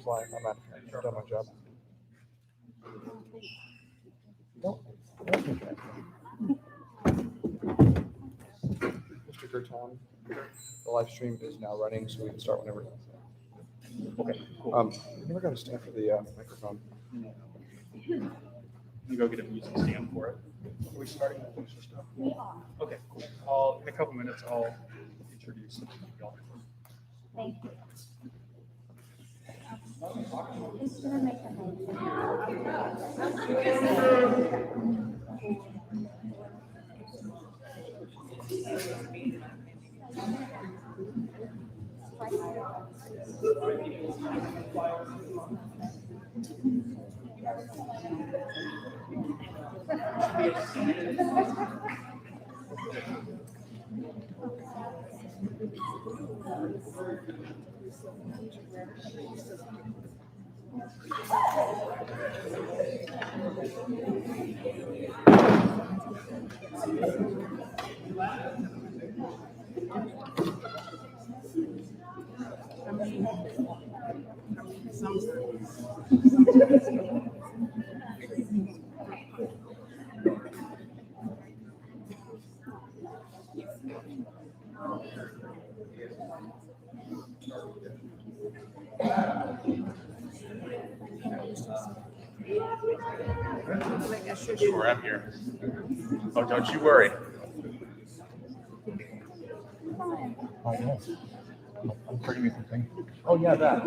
was lying. I've done my job. No, that's okay. Mr. Gerton, the live stream is now running, so we can start whenever. Okay, cool. You never got to stand for the microphone. No. I'm gonna go get a music stand for it. Are we starting with music stuff? We are. Okay, cool. In a couple minutes, I'll introduce y'all. Thank you. Who's gonna make the Sure, I'm here. Oh, don't you worry. Oh, yeah. I'm forgetting something. Oh, yeah, that.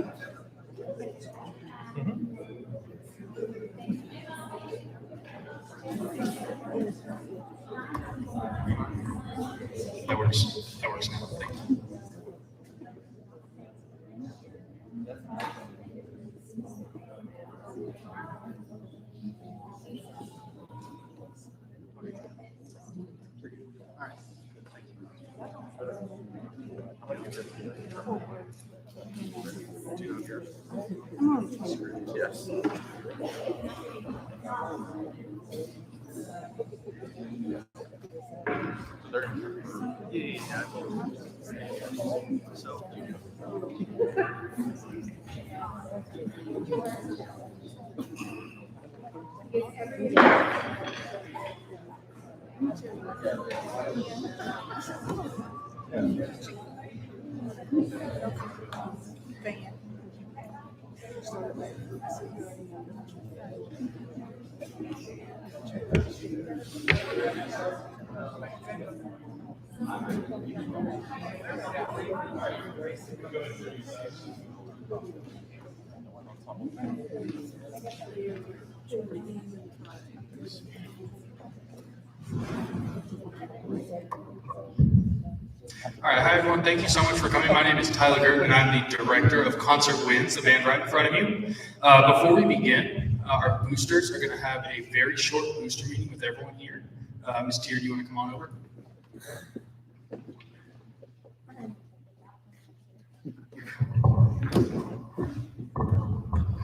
That works. That works now. Thank you. Yes. So. All right, hi everyone. Thank you so much for coming. My name is Tyler Gerton, and I'm the director of Concert Winds, the band right in front of you. Before we begin, our boosters are going to have a very short booster meeting with everyone here. Ms. Tier, do you want to come on over?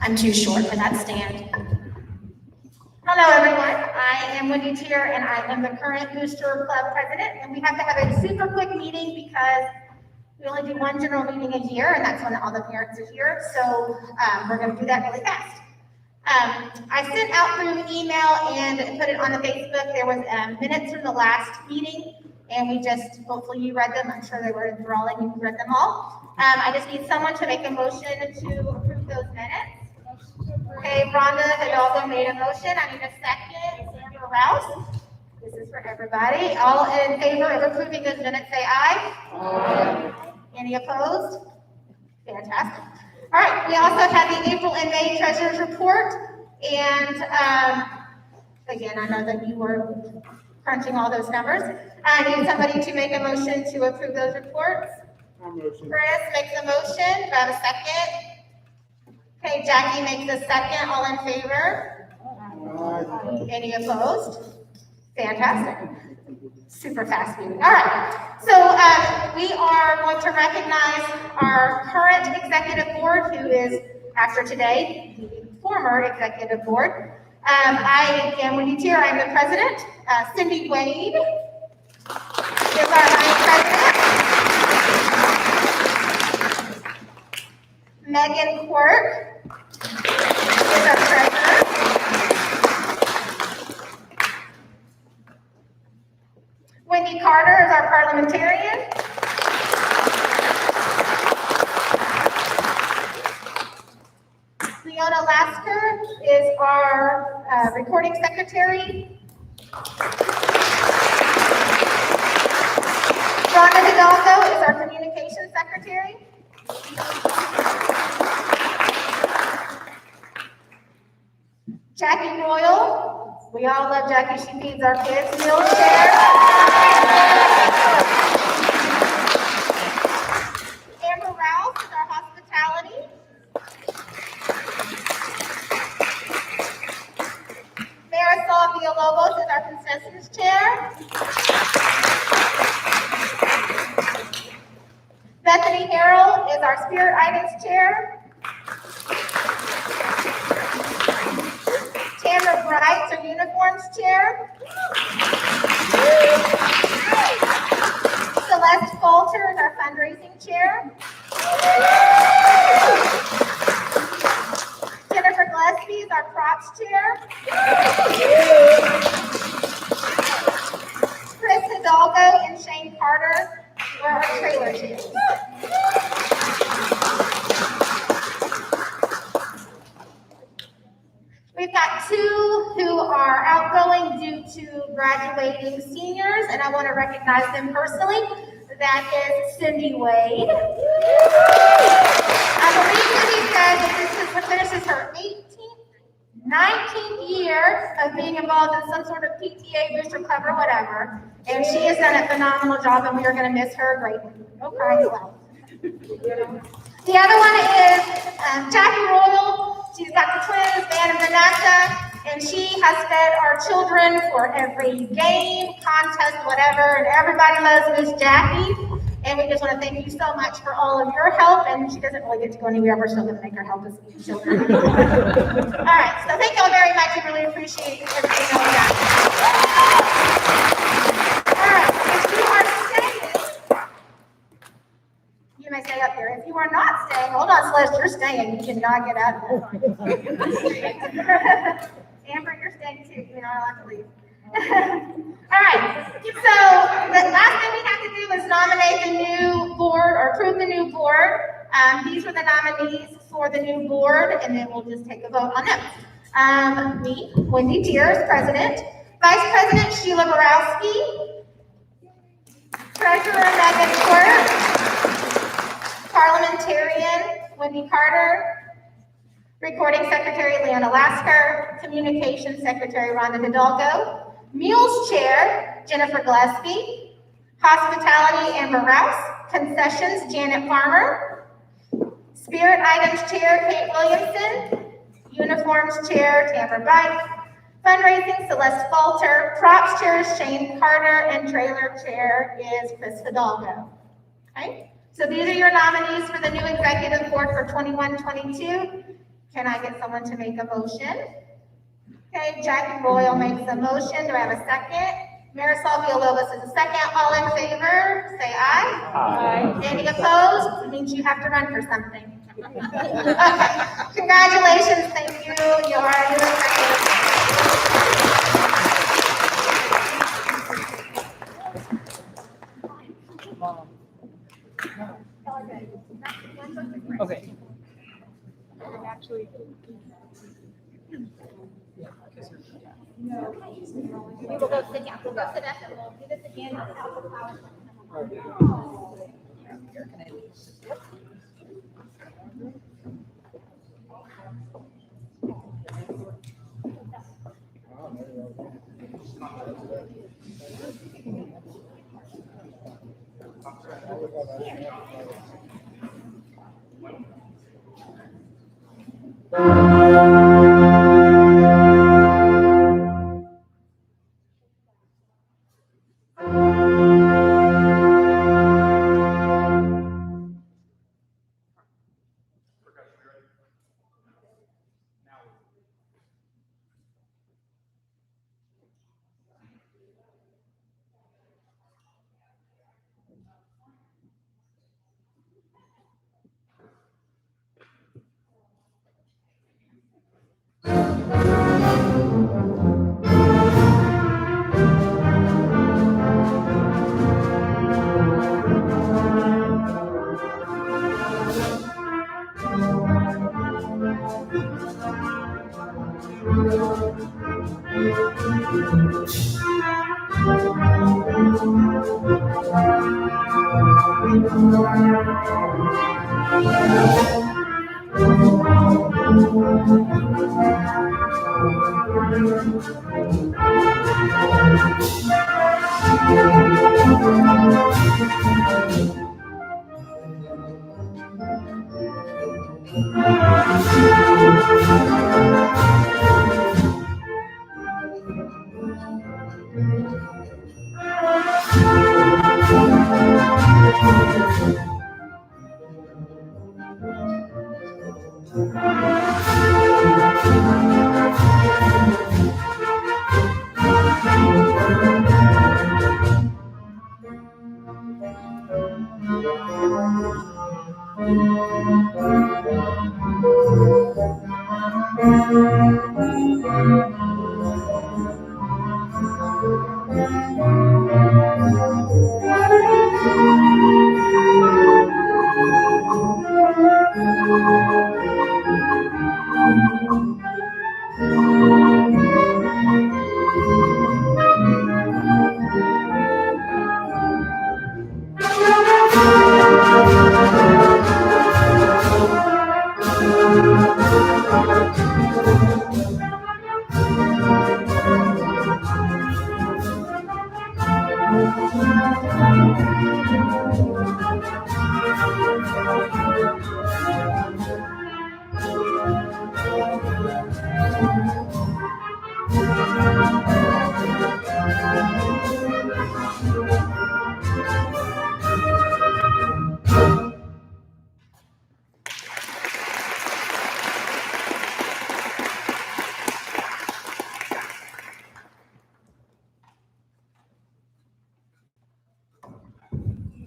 I'm too short for that stand. Hello, everyone. I am Wendy Tier, and I am the current Booster Club president. And we have to have a super quick meeting because we only do one general meeting a year, and that's when all the parents are here. So we're going to do that really fast. I sent out through email and put it on the Facebook. There was minutes from the last meeting, and we just, hopefully you read them. I'm sure they were enthralling and you read them all. I just need someone to make a motion to approve those minutes. Okay, Rhonda Hidalgo made a motion. I need a second. Sandra Rouse. This is for everybody. All in favor of approving those minutes, say aye. Aye. Any opposed? Fantastic. All right, we also have the April and May treasurer's report. And again, I know that you were crunching all those numbers. I need somebody to make a motion to approve those reports. Chris makes a motion. Do I have a second? Okay, Jackie makes a second. All in favor? Any opposed? Fantastic. Super fast meeting. All right. So we are going to recognize our current executive board, who is, after today, the former executive board. I am Wendy Tier. I'm the president. Cindy Wade is our vice president. Megan Quirk Lasker is our recording secretary. Rhonda Hidalgo is our communications secretary. Jackie Royal, we all love Jackie, she feeds our kids, meal share. Amber Rouse is our hospitality. Marisol Villalobos is our consensus chair. Bethany Harrell is our spirit items chair. Tamara Bright is our uniforms chair. Celeste Falter is our fundraising chair. Jennifer Gillespie is our props chair. Chris Hidalgo and Shane Carter are our trailer chairs. We've got two who are outgoing due to graduating seniors, and I want to recognize them personally. That is Cindy Wade. I believe Cindy said that this finishes her 19th year of being involved in some sort of PTA, booster club, or whatever, and she has done a phenomenal job, and we are going to miss her greatly. No crying loud. The other one is Jackie Royal. She's got the twins, Dan and Vanessa, and she has fed our children for every game, contest, whatever, and everybody loves Miss Jackie. And we just want to thank you so much for all of your help. And she doesn't really get to go anywhere. We're still going to make her help us eat children. All right, so thank you all very much. I really appreciate everything that we got. All right, if you are staying, you may stay up here. If you are not staying, hold on, Celeste, you're staying. You cannot get out of there. Amber, you're staying too. You're not allowed to leave. All right, so the last thing we have to do is nominate the new board or approve the new board. These are the nominees for the new board, and then we'll just take a vote on them. Me, Wendy Tier, as president. Vice President Sheila Borowski. Treasurer Megan Quirk. Parliamentarian Wendy Carter. Recording Secretary Leona Lasker. Communications Secretary Rhonda Hidalgo. Mules Chair, Jennifer Gillespie. Hospitality, Amber Rouse. Concessions, Janet Farmer. Spirit Items Chair, Kate Williamson. Uniforms Chair, Tamara Bright. Fundraising, Celeste Falter. Props Chair, Shane Carter. And Trailer Chair is Chris Hidalgo. Okay, so these are your nominees for the new executive board for 21-22. Can I get someone to make a motion? Okay, Jackie Royal makes a motion. Do I have a second? Marisol Villalobos is a second. All in favor, say aye. Aye. Any opposed? It means you have to run for something. Okay, congratulations, thank you. You are a new executive. Okay. Actually, no. We will go sit down. We'll go sit down and we'll do this again.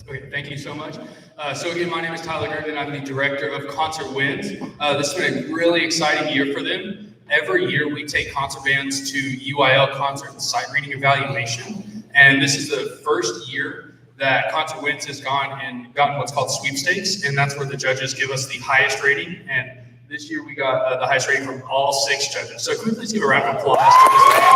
Okay, thank you so much. So again, my name is Tyler Gurdon. I'm the director of Concert Winds. This has been a really exciting year for them. Every year we take concert bands to UIL concert and sight reading evaluation. And this is the first year that Concert Winds has gone and gotten what's called sweepstakes. And that's where the judges give us the highest rating. And this year we got the highest rating from all 6 judges. So can we please give a round of applause to this band?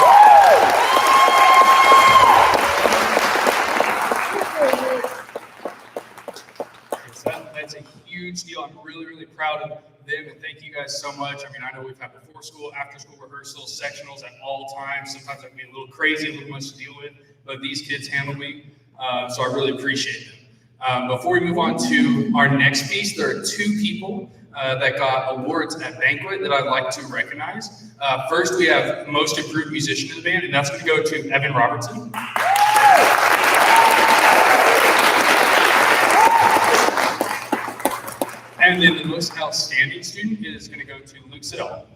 That's a huge deal. I'm really, really proud of them, and thank you guys so much. I mean, I know we've had before school, after school rehearsals, sectionals at all times. Sometimes I can be a little crazy, a little much to deal with, but these kids handle me, so I really appreciate them. Before we move on to our next piece, there are 2 people that got awards at Banquet that I'd like to recognize. First, we have Most Improved Musician in the Band, and that's going to go to Evan Robertson. And then the most outstanding student is going to go to Luke Siddell.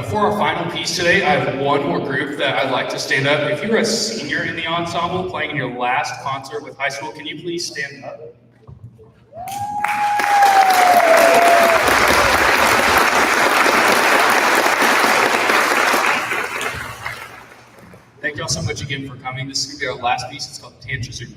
Before our final piece today, I have one more group that I'd like to stand up. If you're a senior in the ensemble playing in your last concert with high school, can you please stand up? Thank you all so much again for coming. This is going to be our last piece. It's called Tantra Zuma.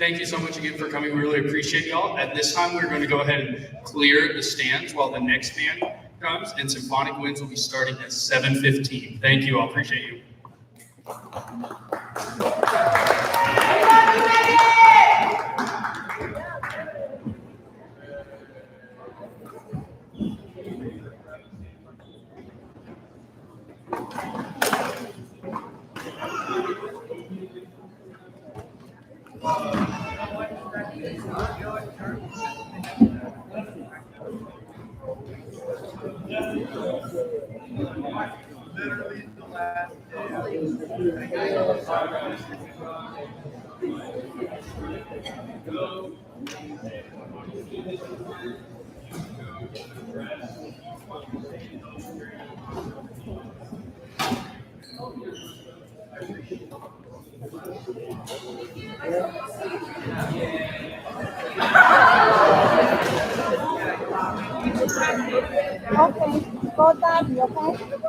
Thank you so much again for coming. We really appreciate y'all. At this time, we're going to go ahead and clear the stands while the next band comes, and Symphonic Winds will be starting at 7:15. Thank you all. Appreciate you. Okay, go down, okay?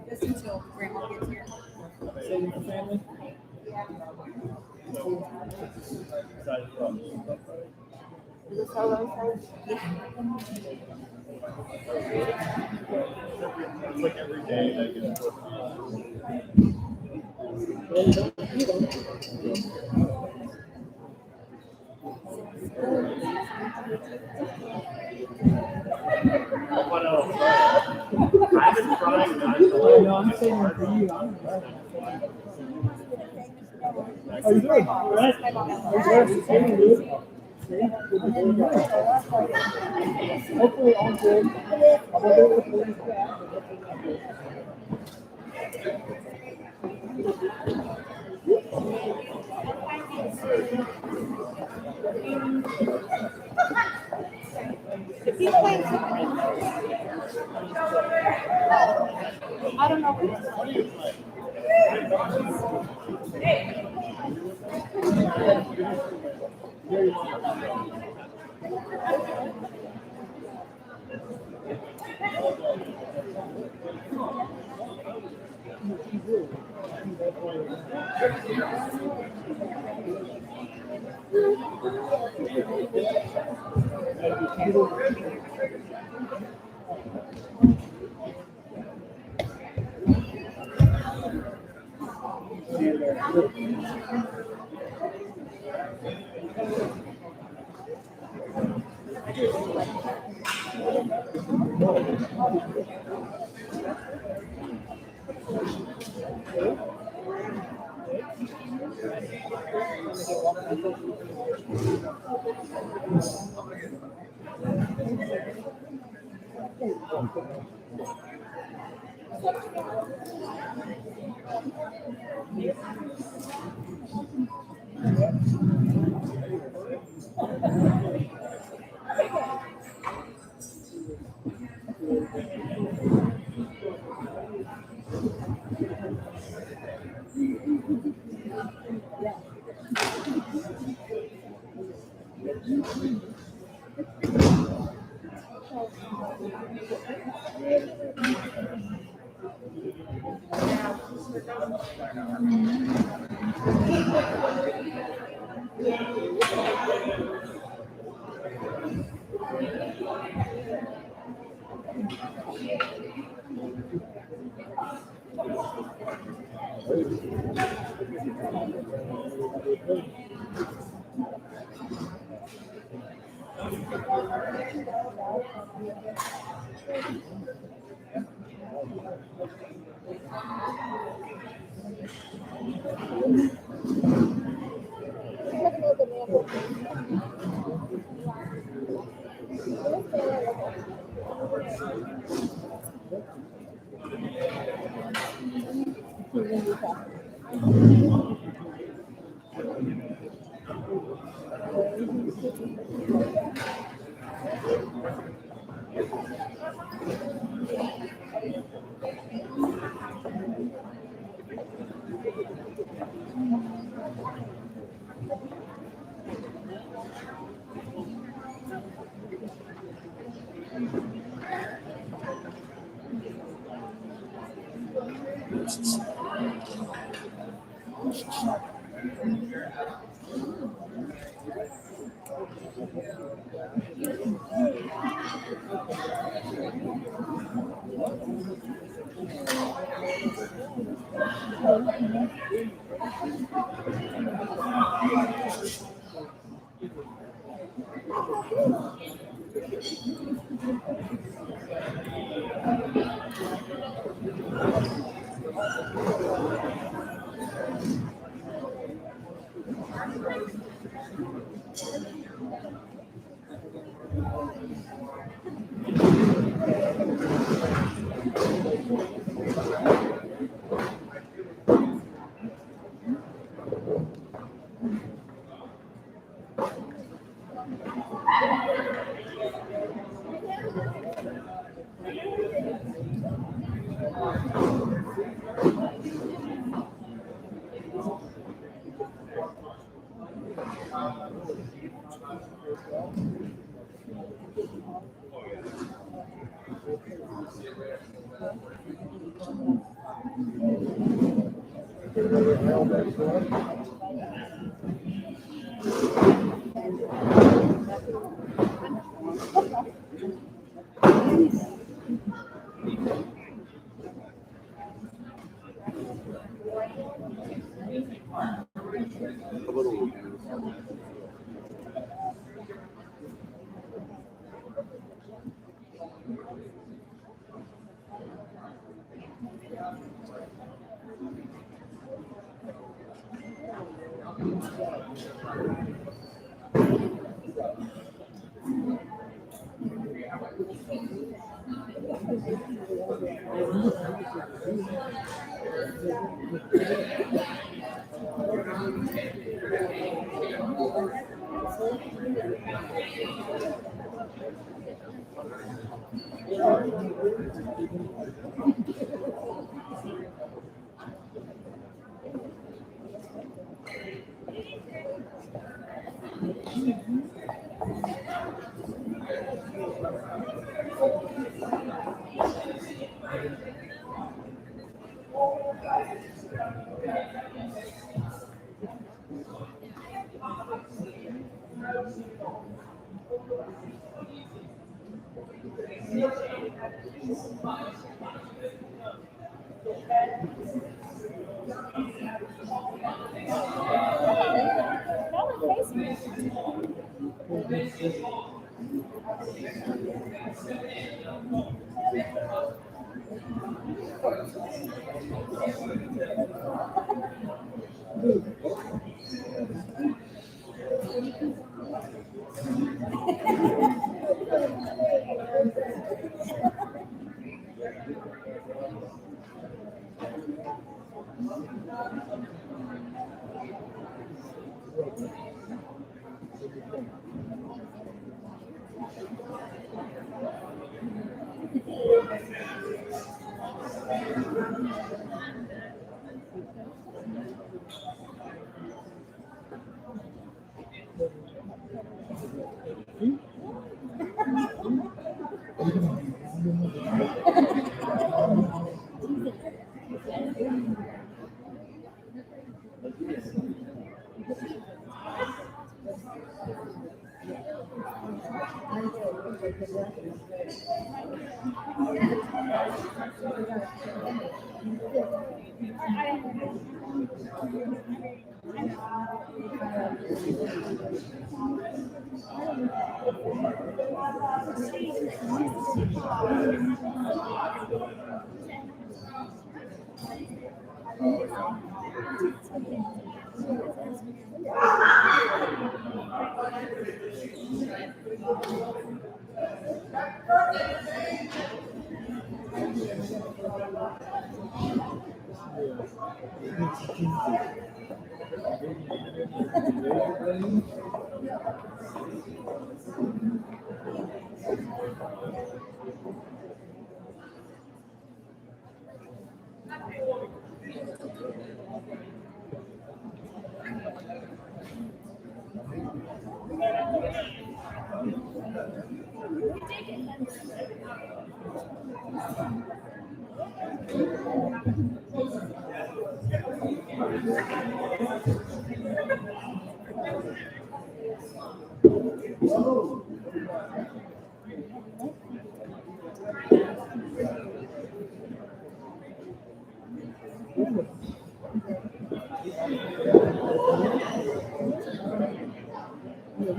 Just until grandma gets here. Is this how long time? It's like every day that gets what else? I've been trying not to. No, I'm saying for you. How you doing? Right? Hopefully all good. I'm gonna do it with you. I don't know.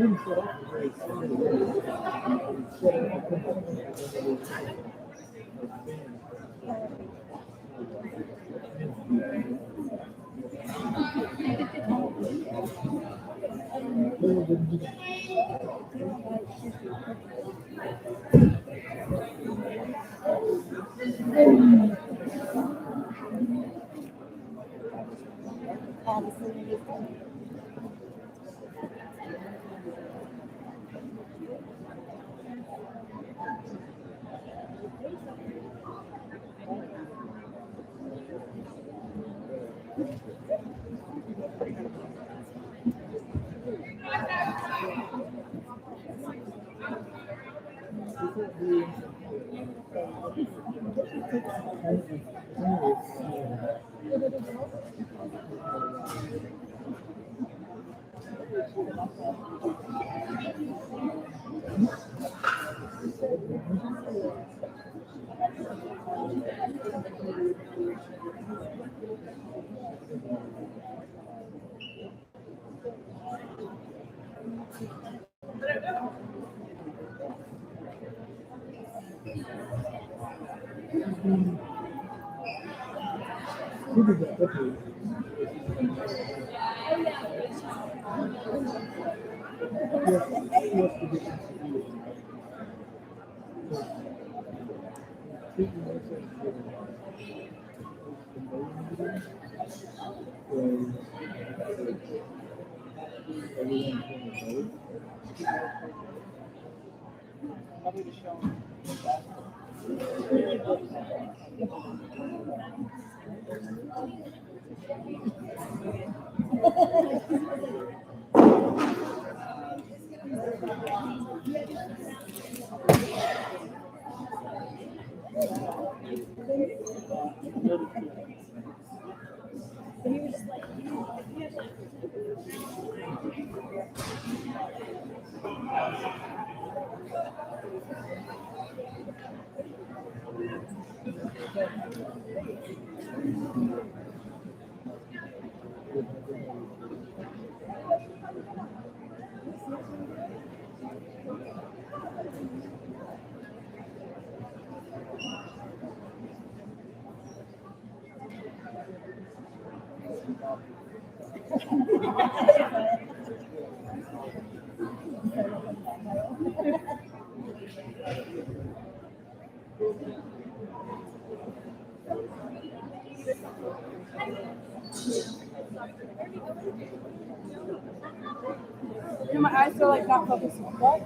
didn't set up the very My eyes feel like not focusing. What?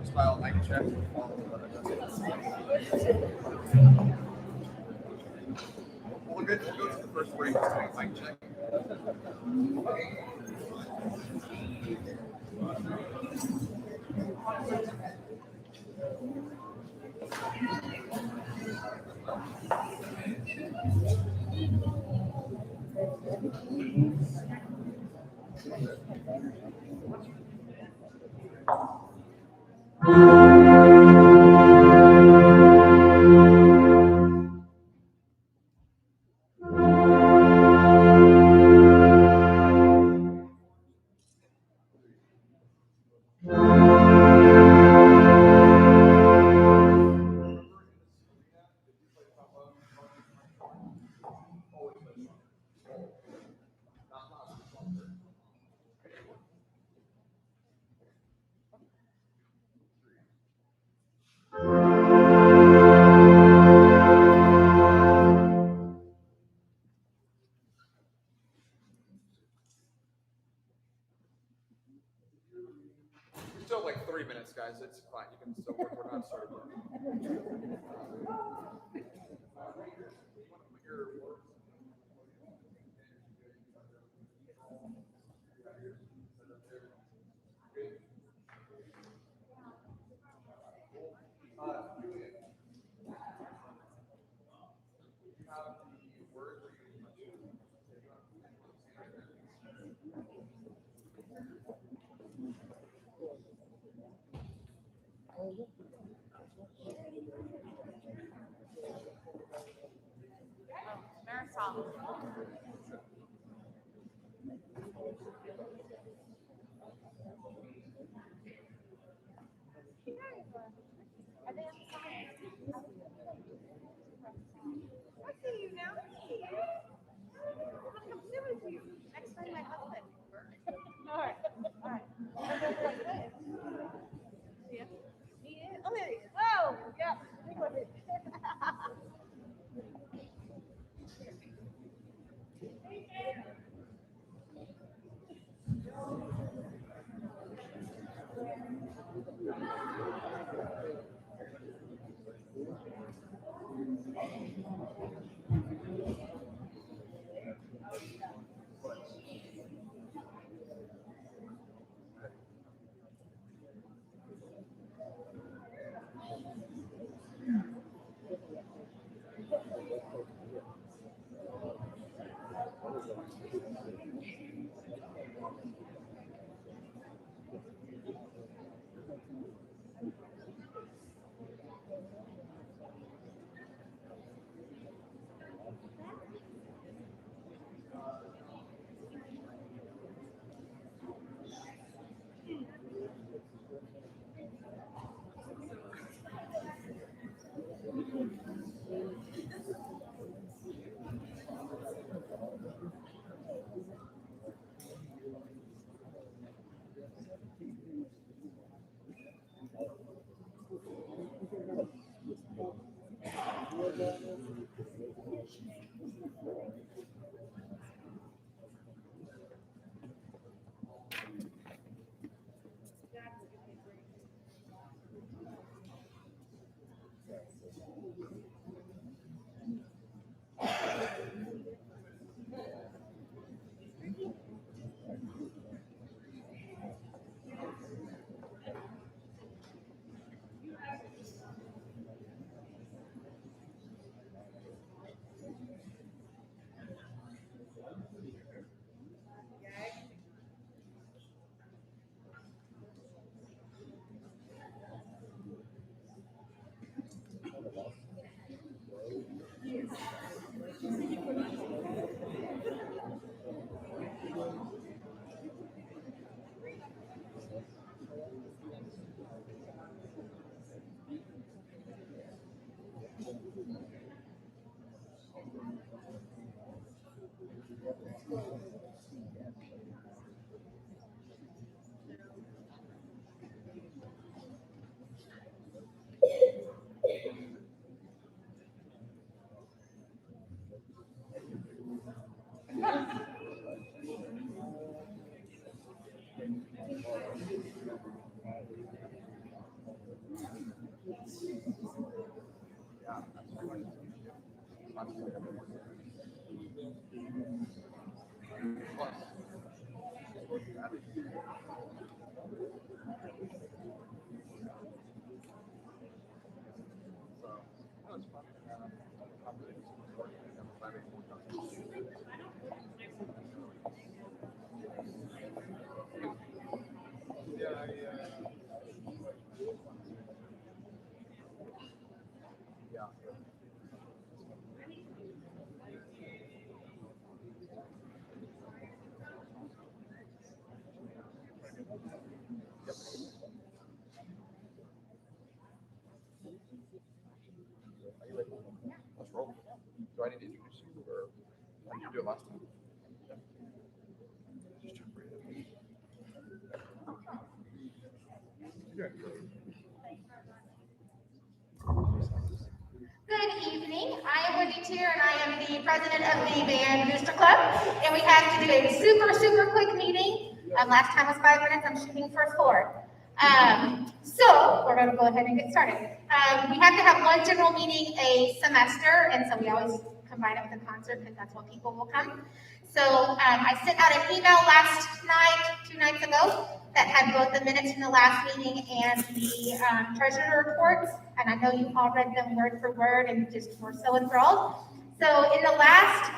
Style mic check. We'll go to the first break. Mic check. We still have like 3 minutes, guys. It's fine. You can still work. We're not starting. Let's roll. Do I need to introduce you or how did you do it last time? Just jump right in. You're doing great. Good evening. I am Wendy Tier, and I am the president of the Band Booster Club. And we have to do a super quick meeting. Last time was 5 minutes. I'm shooting for 4. So we're going to go ahead and get started. We have to have one general meeting a semester, and so we always combine it with a concert because that's what people will come. So I sent out an email last night, 2 nights ago, that had both the minutes from the last meeting and the treasurer reports. And I know you all read them word for word and just were so enthralled. So in the last,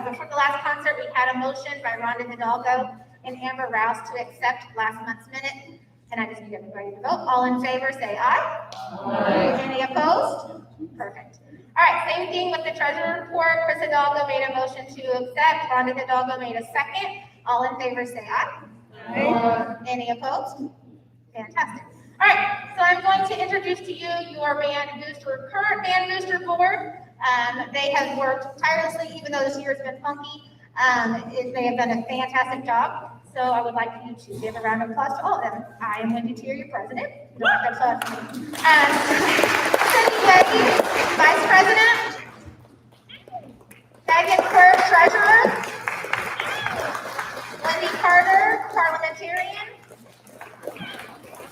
before the last concert, we had a motion by Rhonda Hidalgo and Amber Rouse to accept last month's minute. And I just need everybody to vote. All in favor, say aye. Aye. Any opposed? Perfect. All right, same thing with the treasurer report. Chris Hidalgo made a motion to accept. Rhonda Hidalgo made a second. All in favor, say aye. Aye. Any opposed? Fantastic. All right, so I'm going to introduce to you your band booster, current band booster board. They have worked tirelessly, even though this year has been funky. They have done a fantastic job. So I would like you to give a round of applause to all of them. I am Wendy Tier, your president. You don't have to applaud for me. Cindy Wade, vice president. Megan Kerr, treasurer. Wendy Carter, parliamentarian.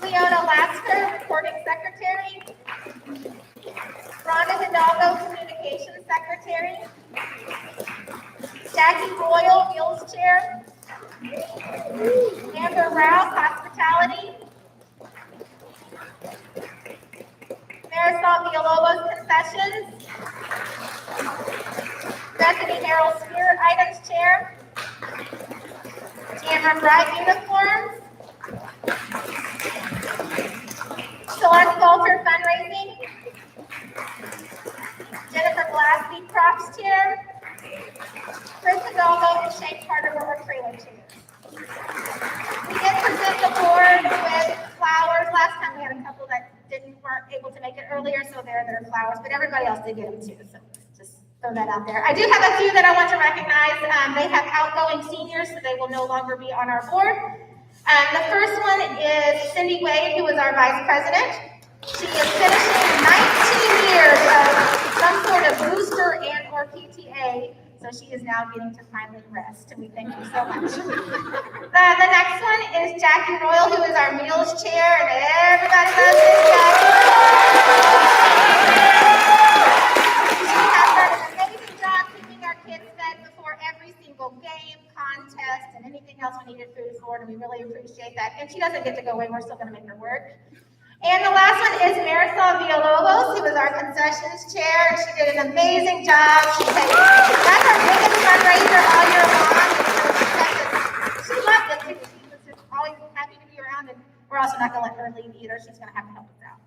Leona Lasker, recording secretary. Rhonda Hidalgo, communications secretary. Jackie Royal, Meals chair. Amber Rouse, hospitality. Marisol Villalobos, concessions. Bethany Harold, spirit items chair. Tamara Bright, uniforms. Celeste Walter, fundraising. Jennifer Glasby, props chair. Chris Hidalgo and Shane Carter were our trailer chairs. We did present the board with flowers. Last time we had a couple that weren't able to make it earlier, so there are their flowers, but everybody else did get them too, so just throw that out there. I do have a few that I want to recognize. They have outgoing seniors, so they will no longer be on our board. The first one is Cindy Wade, who is our vice president. She is finishing 19 years of some sort of booster and or PTA. So she is now getting to finally rest, and we thank you so much. The next one is Jackie Royal, who is our meals chair, and everybody loves this Jackie. She has done an amazing job keeping our kids fed before every single game, contest, and anything else we needed food for, and we really appreciate that. And she doesn't get to go away, we're still going to make her work. And the last one is Marisol Villalobos, who was our concessions chair. She did an amazing job. That's our biggest fundraiser all year long. She loved it too. She was just always happy to be around, and we're also not going to let her leave either. She's going to have to help us out.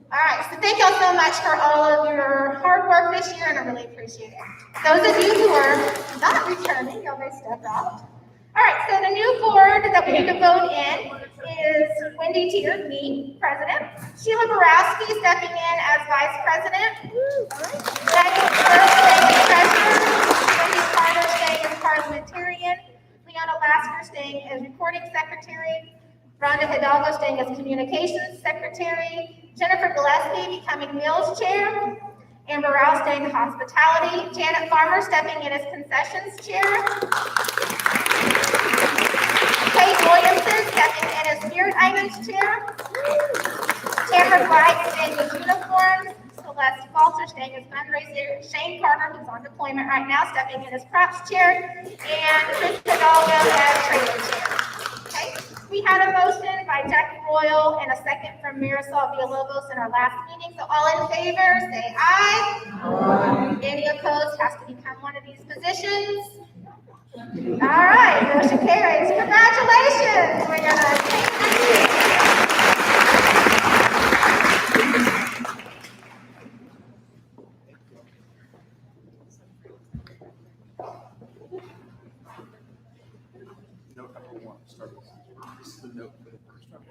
All right, so thank y'all so much for all of your hard work this year, and I really appreciate it. Those of you who are not returning, y'all may step out. All right, so the new board that we need to vote in is Wendy Tier, me, president. Sheila Borowski stepping in as vice president. Megan Kerr staying as treasurer. Wendy Carter staying parliamentarian, Leona Lasker staying as recording secretary, Rhonda Hidalgo staying as communications secretary, Jennifer Gillespie becoming meals chair, Amber Rao staying hospitality, Janet Farmer stepping in as concessions chair, Kate Williamson stepping in as spirit items chair, Tamara White staying as uniforms, Celeste Falter staying as fundraiser, Shane Carter, who's on deployment right now, stepping in as props chair, and Chris Hidalgo as trailer chair. Okay, we had a motion by Jackie Royal and a second from Marisol Villalobos in our last meeting. So all in favor, say aye. Aye. Any opposed has to become one of these positions. All right, motion carries. Congratulations. We're gonna take the seat. Note number one, start with, this is the note for the first time.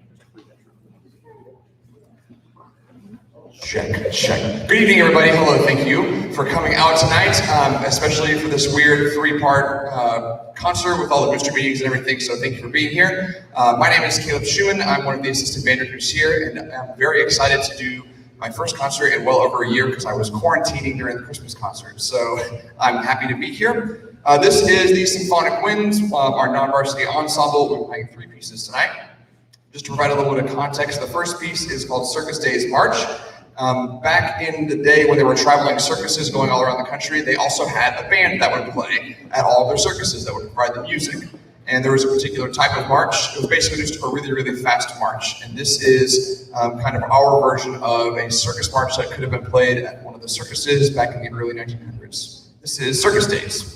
Check. Good evening, everybody. Hello, thank you for coming out tonight, especially for this weird three-part concert with all the booster meetings and everything, so thank you for being here. My name is Caleb Schumann. I'm one of the assistant band directors here, and I'm very excited to do my first concert in well over a year because I was quarantining during the Christmas concert, so I'm happy to be here. This is the Symphonic Winds, our non-varsity ensemble. We're playing 3 pieces tonight. Just to provide a little bit of context, the first piece is called Circus Days March. Back in the day when there were traveling circuses going all around the country, they also had a band that would play at all of their circuses that would provide the music. And there was a particular type of march. It was basically just a really, really fast march. And this is kind of our version of a circus march that could have been played at one of the circuses back in the early 1900s. This is Circus Days.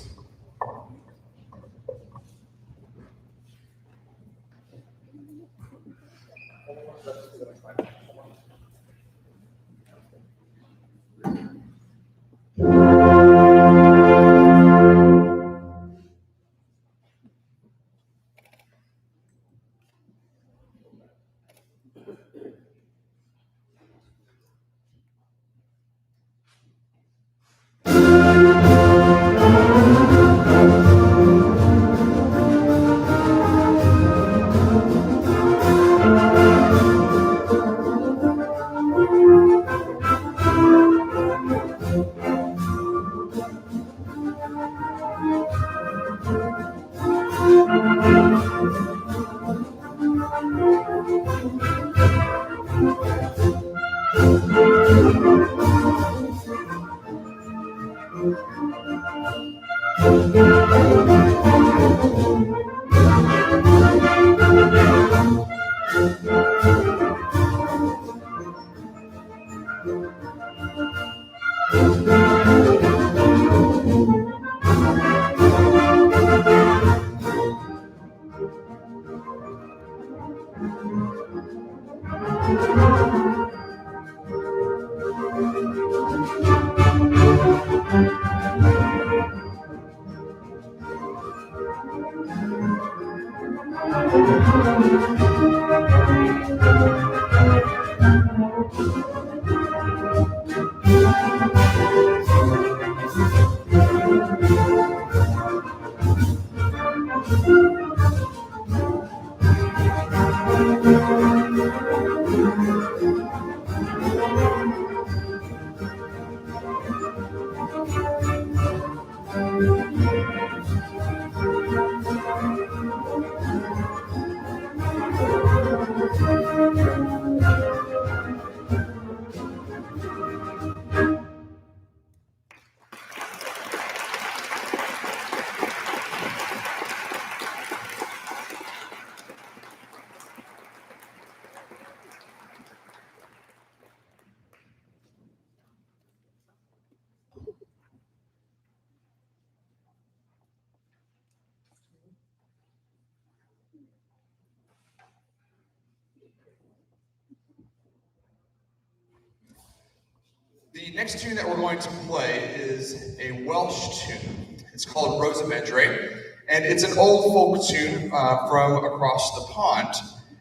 The next tune that we're going to play is a Welsh tune. It's called Rosa Medre, and it's an old folk tune from across the pond.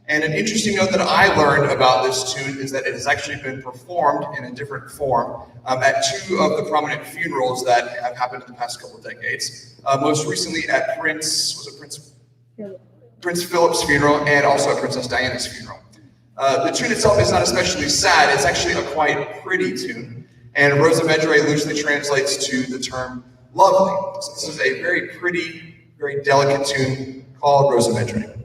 And an interesting note that I learned about this tune is that it has actually been performed in a different form at two of the prominent funerals that have happened in the past couple of decades. Most recently at Prince Philip's funeral and also at Princess Diana's funeral. The tune itself is not especially sad, it's actually a quite pretty tune. And Rosa Medre loosely translates to the term lovely. So this is a very pretty, very delicate tune called Rosa Medre.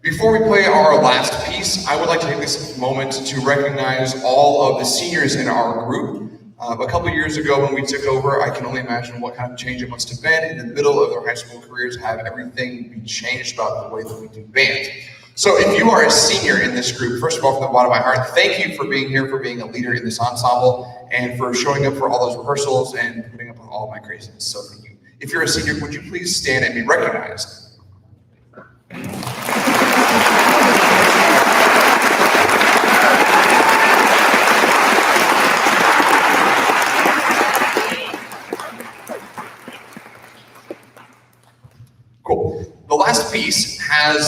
Before we play our last piece, I would like to take this moment to recognize all of the seniors in our group. A couple years ago when we took over, I can only imagine what kind of change it must have been in the middle of their high school careers, have everything be changed about the way that we do band. So if you are a senior in this group, first of all, from the bottom of my heart, thank you for being here, for being a leader in this ensemble, and for showing up for all those rehearsals and putting up with all of my craziness. So thank you. If you're a senior, would you please stand and be recognized?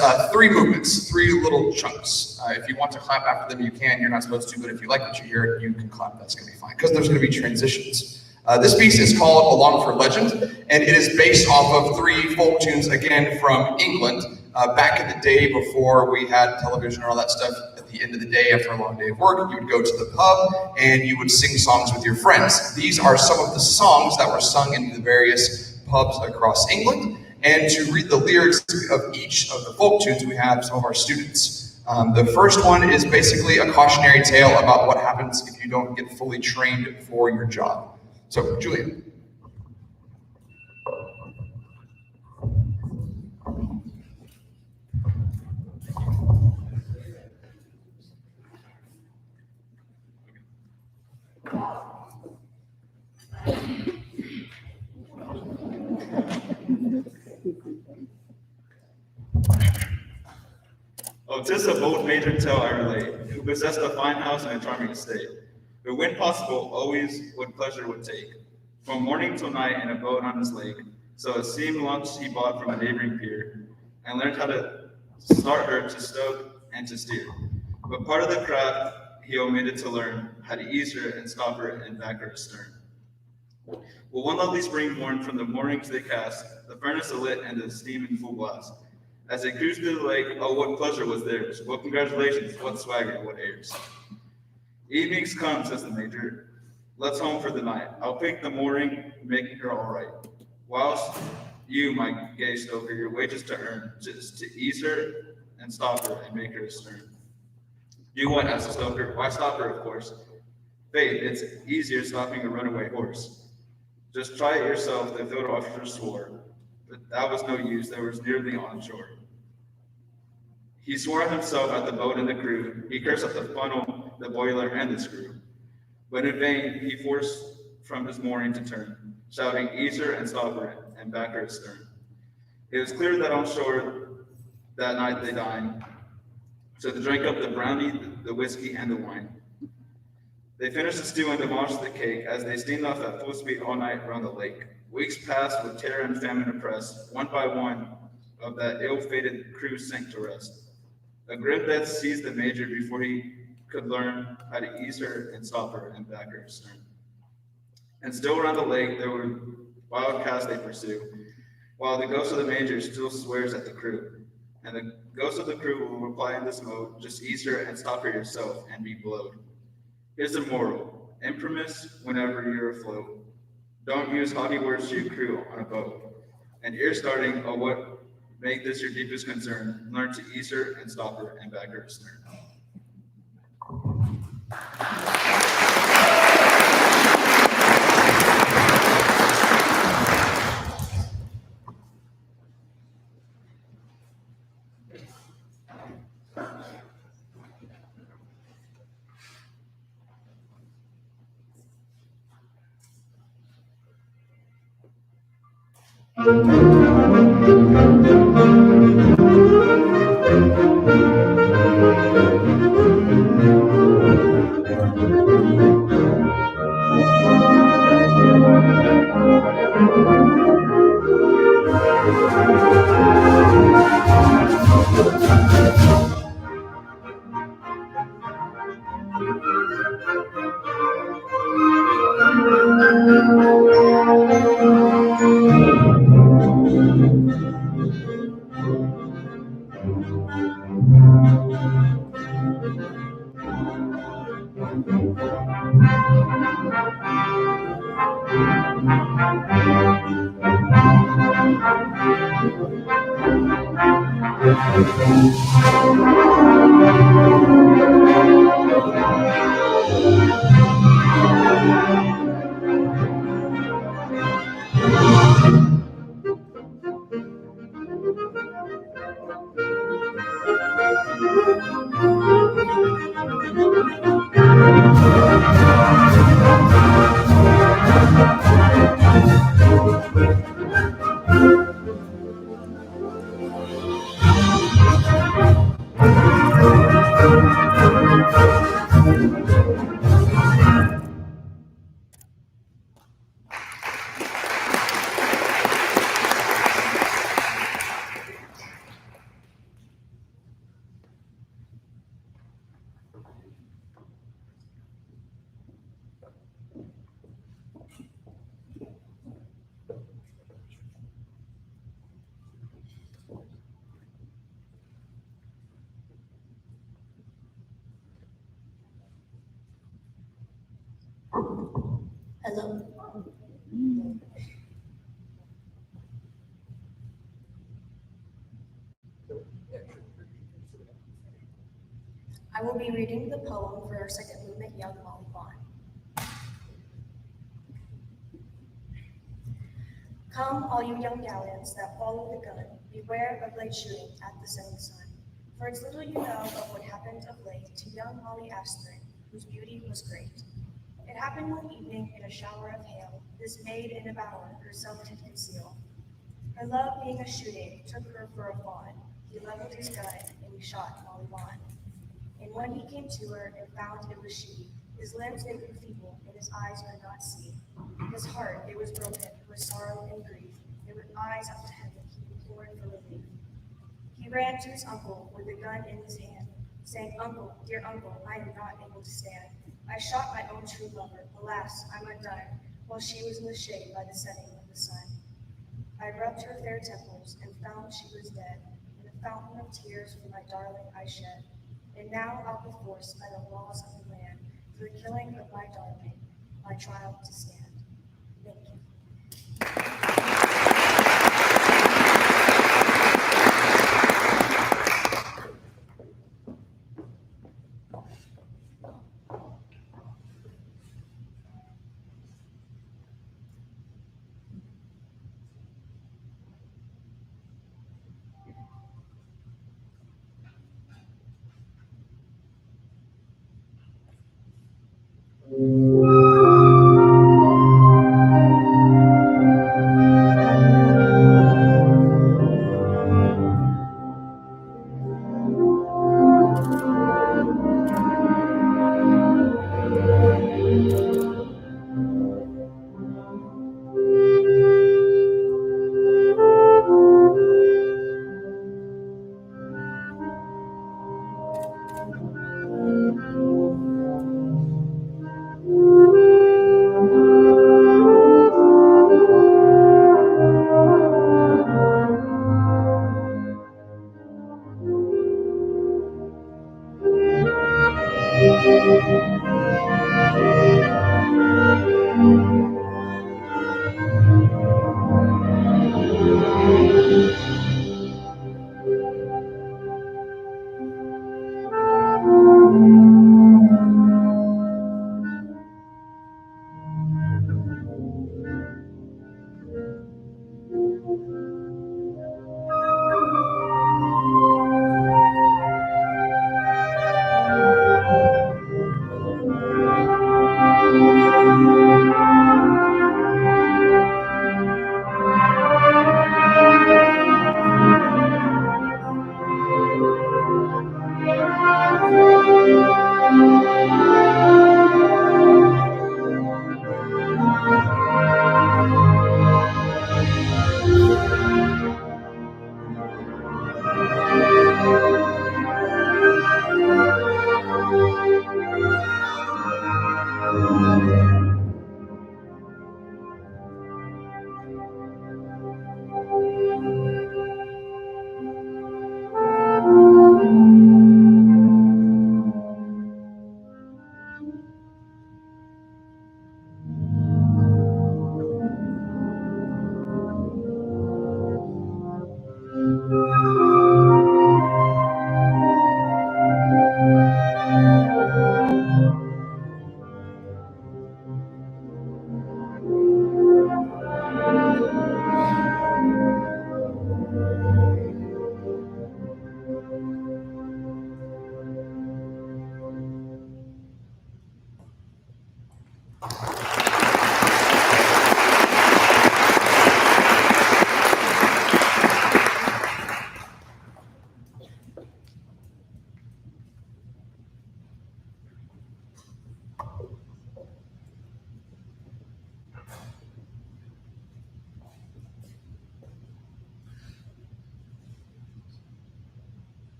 has three movements, three little chunks. If you want to clap after them, you can. You're not supposed to, but if you like what you hear, you can clap. That's going to be fine, because there's going to be transitions. This piece is called Along for Legend, and it is based off of three folk tunes, again, from England. Back in the day, before we had television or all that stuff, at the end of the day, after a long day of work, you would go to the pub and you would sing songs with your friends. These are some of the songs that were sung in the various pubs across England. And to read the lyrics of each of the folk tunes, we have some of our students. The first one is basically a cautionary tale about what happens if you don't get fully trained for your job. So, Julian. Oh, 'tis a bold major tale I relate, who possessed a fine house and a charming estate, who, when possible, always what pleasure would take, from morning till night in a boat on his lake. So a steam launch he bought from a neighboring pier, and learned how to start her to stoke and to steer. But part of the craft he omitted to learn, how to ease her and stop her and back her astern. Well, one lovely spring morn from the moorings they cast, the furnace alit and the steam in full blast. As they cruised through the lake, oh, what pleasure was theirs! What congratulations, what swagger, what airs! Evening's come, says the major. Let's home for the night. I'll pick the mooring, making her all right. Whilst you, my gay stoker, your wages to earn, just to ease her and stop her and make her astern. Do what, asked the stoker? Why stop her, of course? Faith, it's easier stopping a runaway horse. Just try it yourself, the field officer swore. But that was no use, they were nearly on shore. He swore himself at the boat and the crew. He cursed at the funnel, the boiler, and the screw. But in vain, he forced from his mooring to turn, shouting, ease her and stop her, and back her astern. It was clear that on shore that night they dined. So they drank up the brandy, the whiskey, and the wine. They finished the stew and demolished the cake as they steamed off at full speed all night around the lake. Weeks passed with terror and famine oppressed. One by one of that ill-fated crew sank to rest. A grim death seized the major before he could learn how to ease her and stop her and back her astern. And still around the lake there were wild casts they pursue, while the ghost of the major still swears at the crew. And the ghost of the crew will reply in this mode, just ease her and stop her yourself and be blowed. Here's the moral: imprimis, whenever you're afloat, don't use haughty words to your crew on a boat. And ear starting, oh, what make this your deepest concern, learn to ease her and stop her and back her astern. Hello. I will be reading the poem for our second movement, Young Molly Vaughn. Come, all you young galleons that follow the gun, beware of late shooting at the setting sun. For it's little you know of what happened of late to young Molly Aspirin, whose beauty was great. It happened one evening in a shower of hail, this maid in a bower herself did conceal. Her love being a shooting took her for a fawn. He leveled his gun and he shot Molly Vaughn. And when he came to her and found it was she, his limbs they grew feeble and his eyes could not see. His heart it was broken with sorrow and grief, and with eyes up to heaven he implored for relief. He ran to his uncle with the gun in his hand, saying, "Uncle, dear uncle, I am not able to stand. I shot my own true lover, alas, I'm undone, while she was in the shade by the setting of the sun. I rubbed her fair temples and found she was dead, and a fountain of tears for my darling I shed. And now I'll be forced by the laws of the land, for the killing of my darling, my trial to stand." Thank you.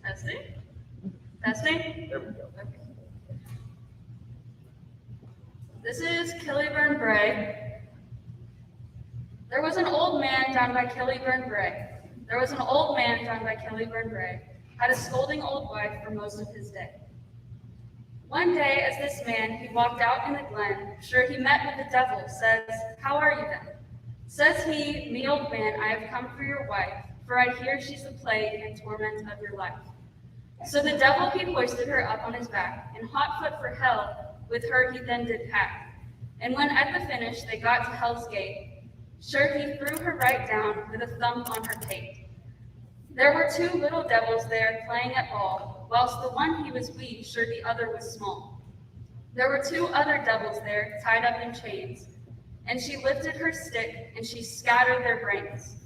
Testing? Testing? There we go. Okay. This is Killyburn Bray. There was an old man down by Killyburn Bray. There was an old man down by Killyburn Bray. had a scolding old wife for most of his day. One day, as this man, he walked out in the glen, sure he met with the devil, says, "How are you then?" Says he, "Me, old man, I have come for your wife, for I hear she's the plague and torment of your life." So the devil he hoisted her up on his back, and hot foot for hell, with her he then did pack. And when at the finish they got to hell's gate, sure he threw her right down with a thump on her pate. There were two little devils there playing at ball, whilst the one he was wee, sure the other was small. There were two other devils there, tied up in chains, and she lifted her stick, and she scattered their brains.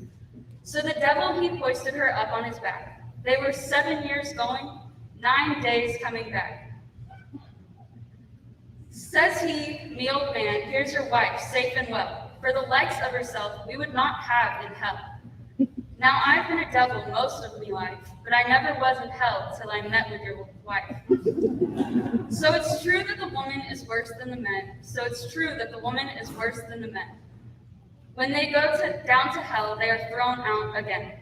So the devil he hoisted her up on his back. They were 7 years going, 9 days coming back. Says he, "Me, old man, here's your wife, safe and well, for the likes of herself we would not have in hell. Now I've been a devil most of me life, but I never was in hell till I met with your wife." So it's true that the woman is worse than the men. So it's true that the woman is worse than the men. When they go down to hell, they are thrown out again.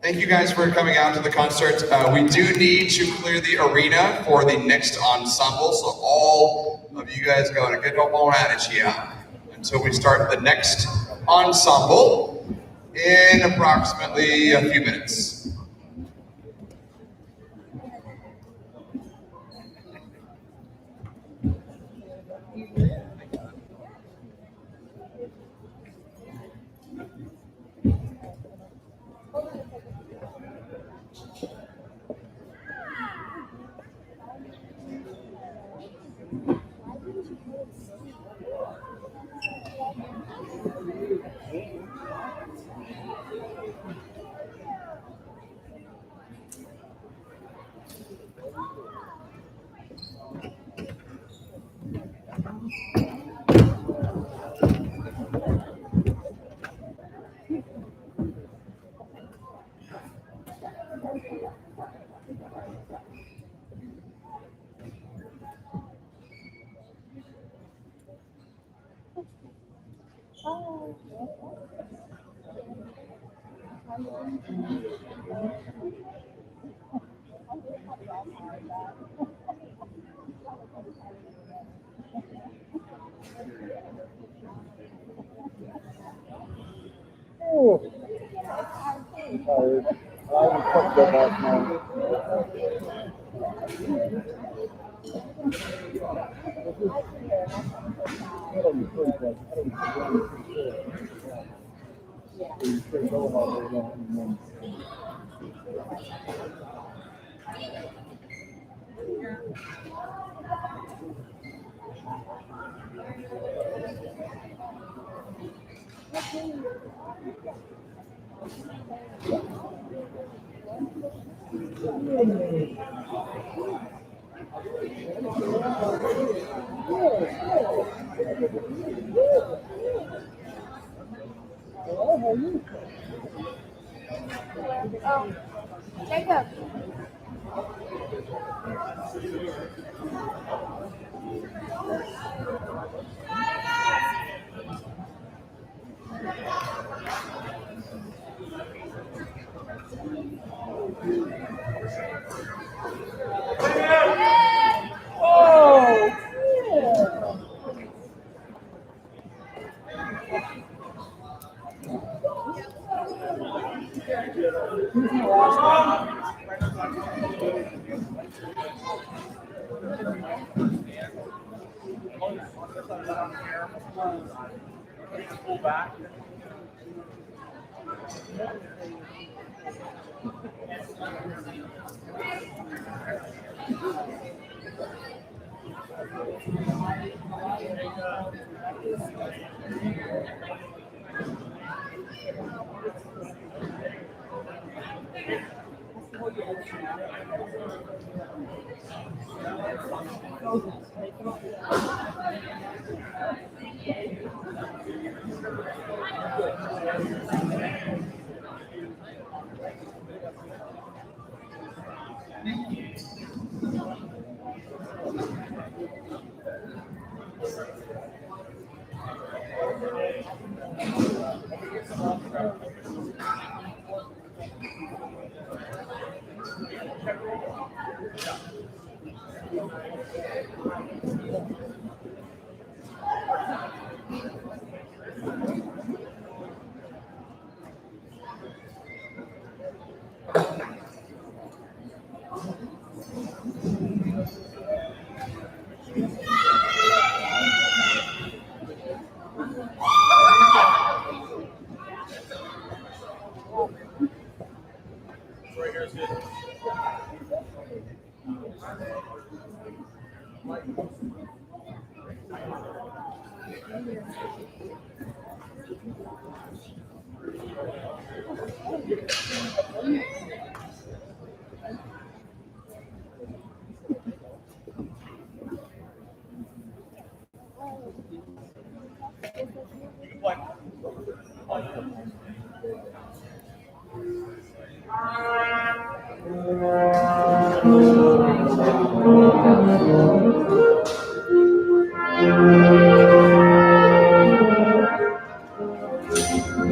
Thank you guys for coming out to the concert. We do need to clear the arena for the next ensemble, so all of you guys got a good on at it here until we start the next ensemble in approximately a few minutes. Oh, I'm tired. I haven't slept good last night. I don't sleep like I don't sleep. So you stay going all day long and then. Hello, how are you? Oh, Jacob. Oh, yeah.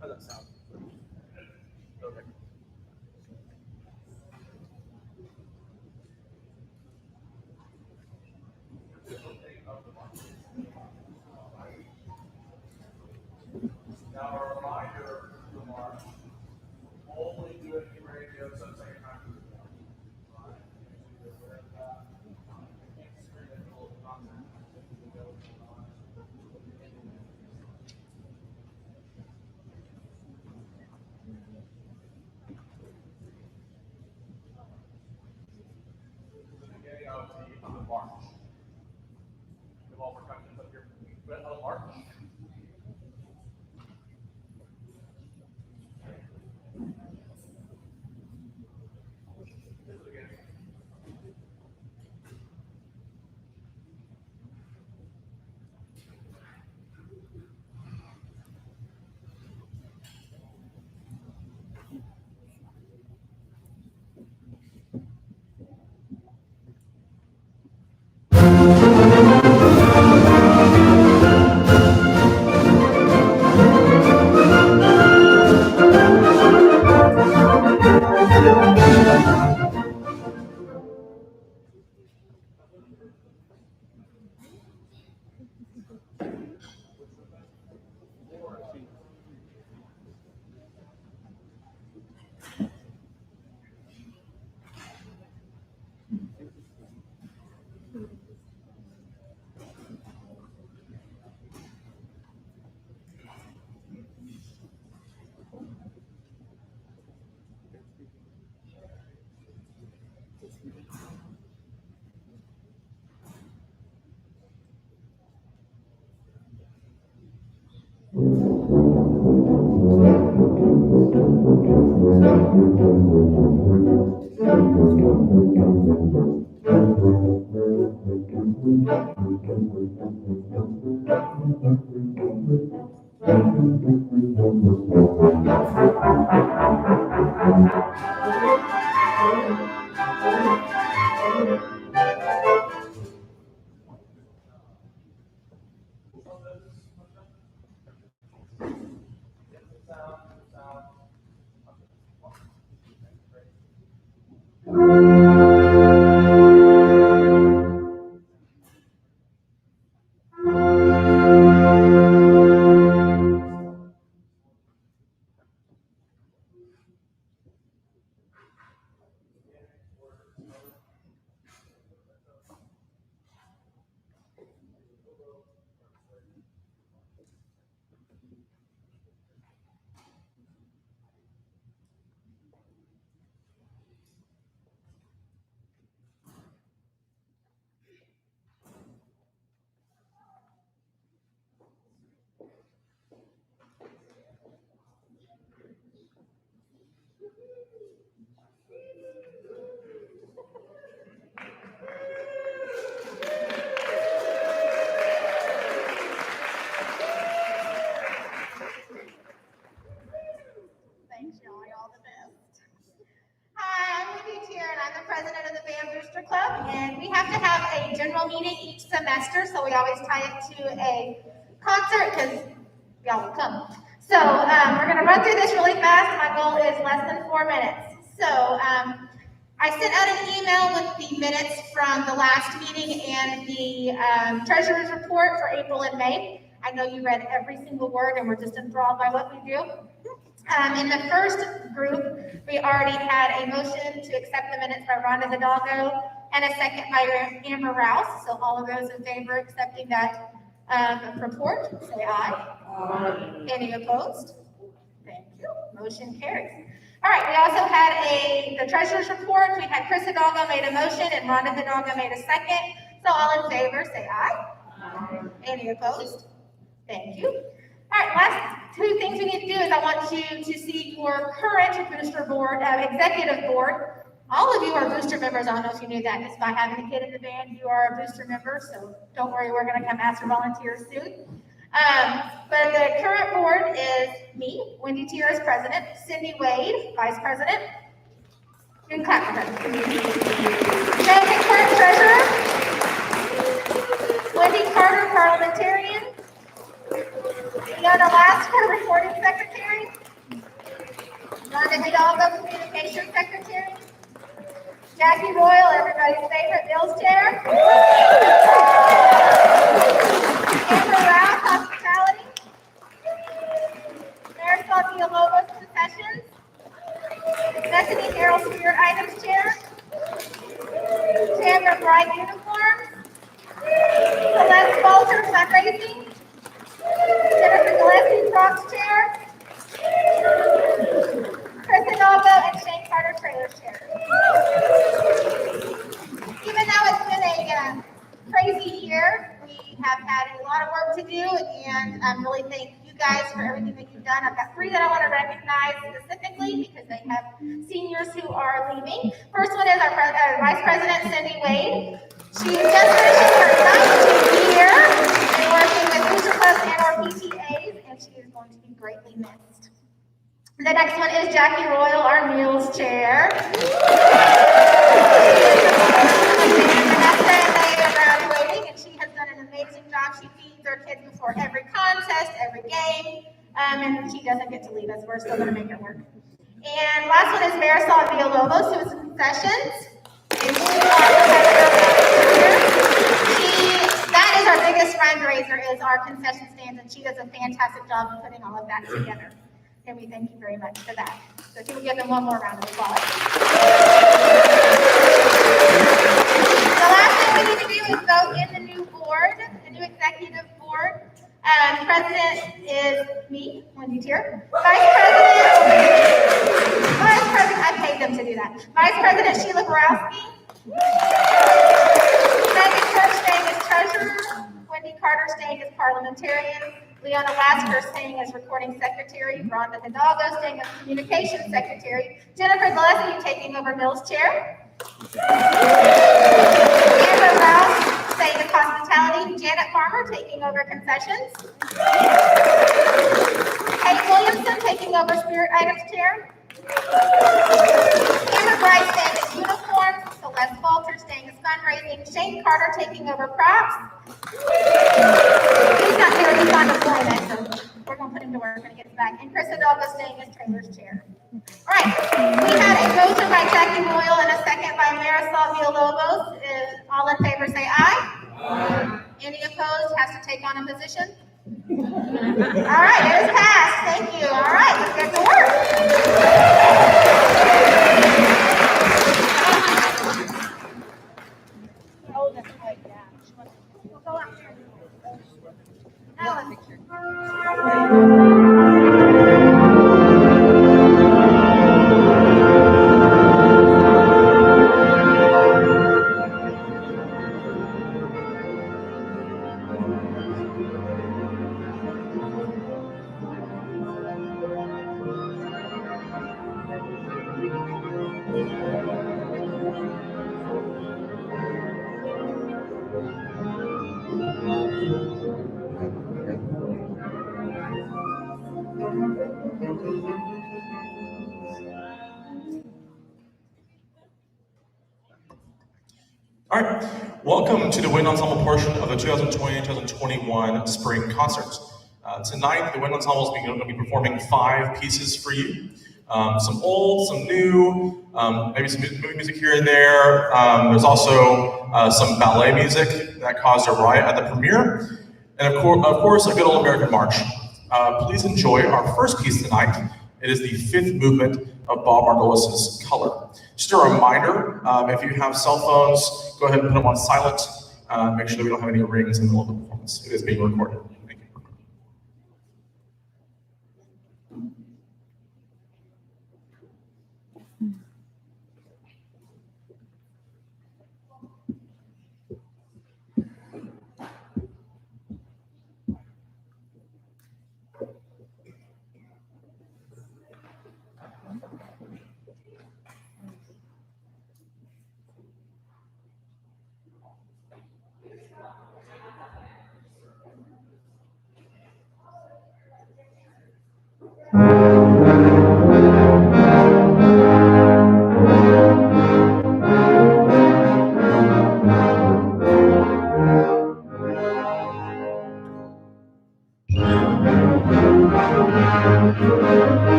How does that sound? Okay. Now, a reminder, Lamar, only do it in radio, so it's like a time. Getting out on the march. With all percussions up here. But a march. Thanks, y'all. You're all the best. Hi, I'm Wendy Tier, and I'm the president of the Band Booster Club. And we have to have a general meeting each semester, so we always tie it to a concert because y'all will come. So we're going to run through this really fast. My goal is less than 4 minutes. So I sent out an email with the minutes from the last meeting and the treasurer's report for April and May. I know you read every single word and we're just enthralled by what we do. In the first group, we already had a motion to accept the minutes by Rhonda Hidalgo and a second by Amber Rouse. So all of those in favor of accepting that report, say aye. Aye. Any opposed? Thank you. Motion carries. All right, we also had the treasurer's report. We had Chris Hidalgo made a motion and Rhonda Hidalgo made a second. So all in favor, say aye. Aye. Any opposed? Thank you. All right, last two things we need to do is I want you to see your current booster board, executive board. All of you are booster members. I don't know if you knew that. Just by having a kid in the band, you are a booster member. So don't worry, we're going to come ask for volunteers soon. But the current board is me, Wendy Tier as president, Cindy Wade, vice president. You can clap for her. Megan Clark, treasurer. Wendy Carter, parliamentarian. Leona Lasker, recording secretary. Rhonda Hidalgo, communications secretary. Jackie Royal, everybody's favorite Bill's chair. Amber Rouse, hospitality. Marisol Villalobos, concessions. Bethany Harrell, spirit items chair. Chandra Bright, uniforms. Celeste Walter, fundraising. Jennifer Gillespie, props chair. Chris Hidalgo and Shane Carter, trailers chair. Even though it's been a crazy year, we have had a lot of work to do, and I really thank you guys for everything that you've done. I've got 3 that I want to recognize specifically because they have seniors who are leaving. First one is our Vice President, Cindy Wade. She's just finishing her 9th year and working with booster clubs and our PTAs, and she is going to be greatly missed. The next one is Jackie Royal, our meals chair. Vanessa and they are graduating, and she has done an amazing job. She feeds our kids before every contest, every game, and she doesn't get to leave us. We're still going to make it work. And last one is Marisol Villalobos, who is concessions. And that is our biggest fundraiser, is our concession stands, and she does a fantastic job of putting all of that together. And we thank you very much for that. So if you will give them one more round of applause. The last thing we need to do is vote in the new board, the new executive board. President is me, Wendy Tier. Vice President, I paid them to do that. Vice President Sheila Borowski. Megan Church staying as treasurer. Wendy Carter staying as parliamentarian. Leona Lasker staying as recording secretary. Rhonda Hidalgo staying as communications secretary. Jennifer Gillespie taking over Mills chair. Amber Rouse staying as hospitality. Janet Farmer taking over concessions. Kate Williamson taking over spirit items chair. Amber Bright staying as uniforms. Celeste Walter staying as fundraising. Shane Carter taking over props. He's not here, he's on deployment, so we're going to put him to work when he gets back. And Chris Hidalgo staying as trailer's chair. All right, we had a motion by Jackie Royal and a second by Marisol Villalobos. All in favor say aye. Aye. Any opposed has to take on a position? All right, it is passed. Thank you. All right, let's get to work. Oh, that's like that. We'll go up here. Alan. All right, welcome to the Wind Ensemble portion of the 2020-2021 Spring Concert. Tonight, the Wind Ensemble is going to be performing 5 pieces for you. Some old, some new, maybe some movie music here and there. There's also some ballet music that caused a riot at the premiere. And of course, a good old American march. Please enjoy our first piece tonight. It is the 5th movement of Bob Margoles's Color. Just a reminder, if you have cell phones, go ahead and put them on silent. Make sure that we don't have any rings in the middle of the performance. It is being recorded. Thank you.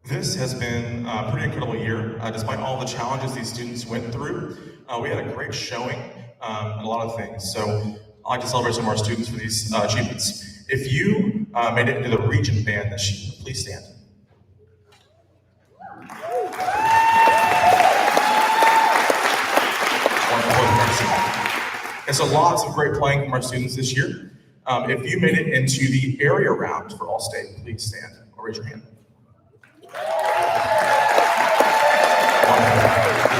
This has been a pretty incredible year. Despite all the challenges these students went through, we had a great showing and a lot of things. So I'd like to celebrate some of our students for these achievements. If you made it into the region band this year, please stand. And so lots of great playing from our students this year. If you made it into the area round for All-State, please stand or raise your hand.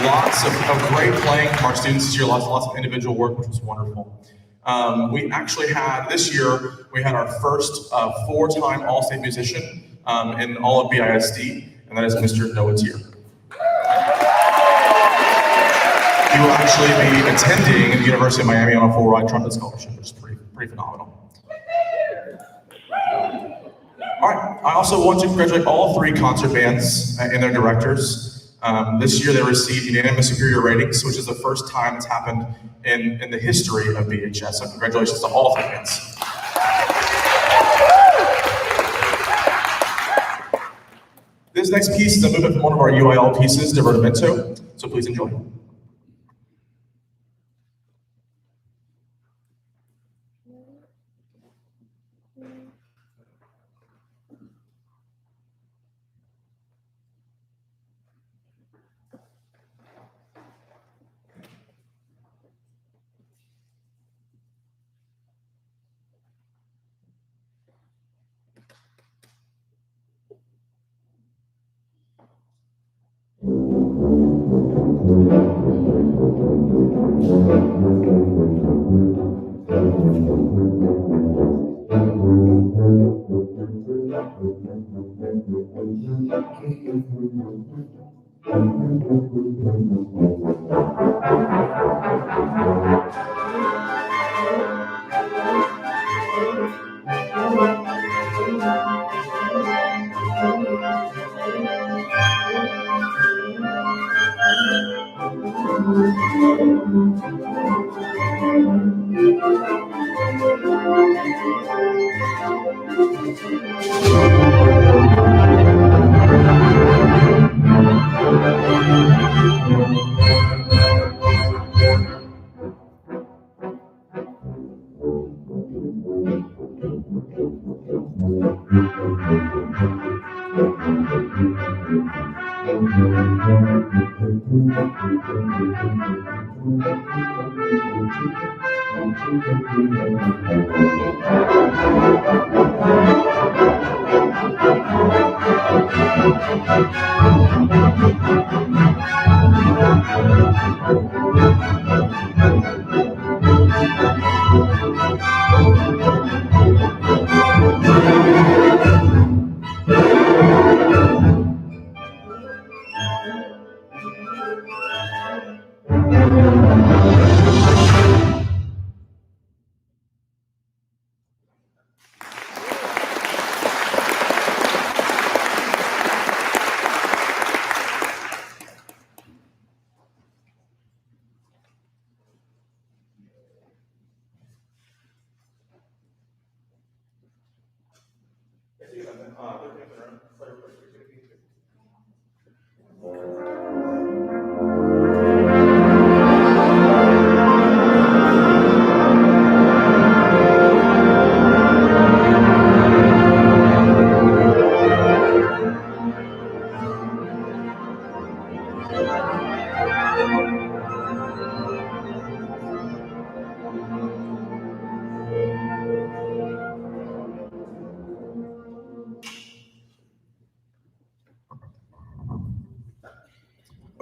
Lots of great playing from our students this year, lots of individual work, which was wonderful. We actually had, this year, we had our first 4-time All-State musician in all of BISD, and that is Mr. Noah Tier. He will actually be attending at the University of Miami on a full-ride trumpet scholarship, which is pretty phenomenal. All right, I also want to congratulate all 3 concert bands and their directors. This year they received unanimous superior ratings, which is the first time it's happened in the history of BHS. So congratulations to all 3 bands. This next piece is a movement from one of our UIL pieces, Divertimento, so please enjoy.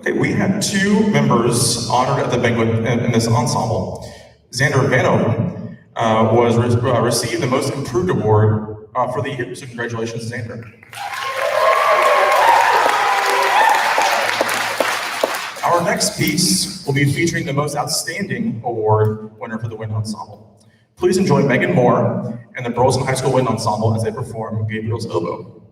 Okay, we had two members honored at the banquet in this ensemble. Xander Vano received the Most Improved Award for the year, so congratulations, Xander. Our next piece will be featuring the Most Outstanding Award winner for the Wind Ensemble. Please enjoy Megan Moore and the Burleson High School Wind Ensemble as they perform Gabriel's Oboe.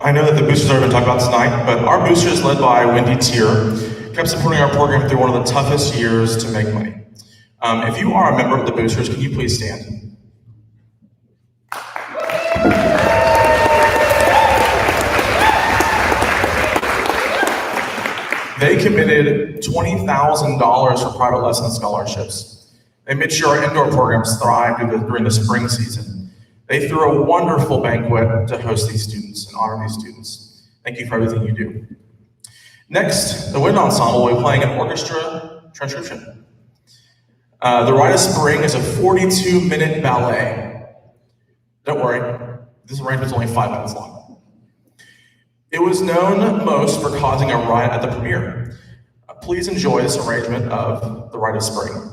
I know that the boosters are going to talk about tonight, but our boosters, led by Wendy Tier, kept supporting our program through one of the toughest years to make money. If you are a member of the boosters, can you please stand? They committed $20,000 for private lesson scholarships. They made sure our indoor programs thrived during the spring season. They threw a wonderful banquet to host these students and honor these students. Thank you for everything you do. Next, the Wind Ensemble will be playing an orchestra transcription. The Rite of Spring is a 42-minute ballet. Don't worry, this arrangement is only 5 minutes long. It was known most for causing a riot at the premiere. Please enjoy this arrangement of The Rite of Spring.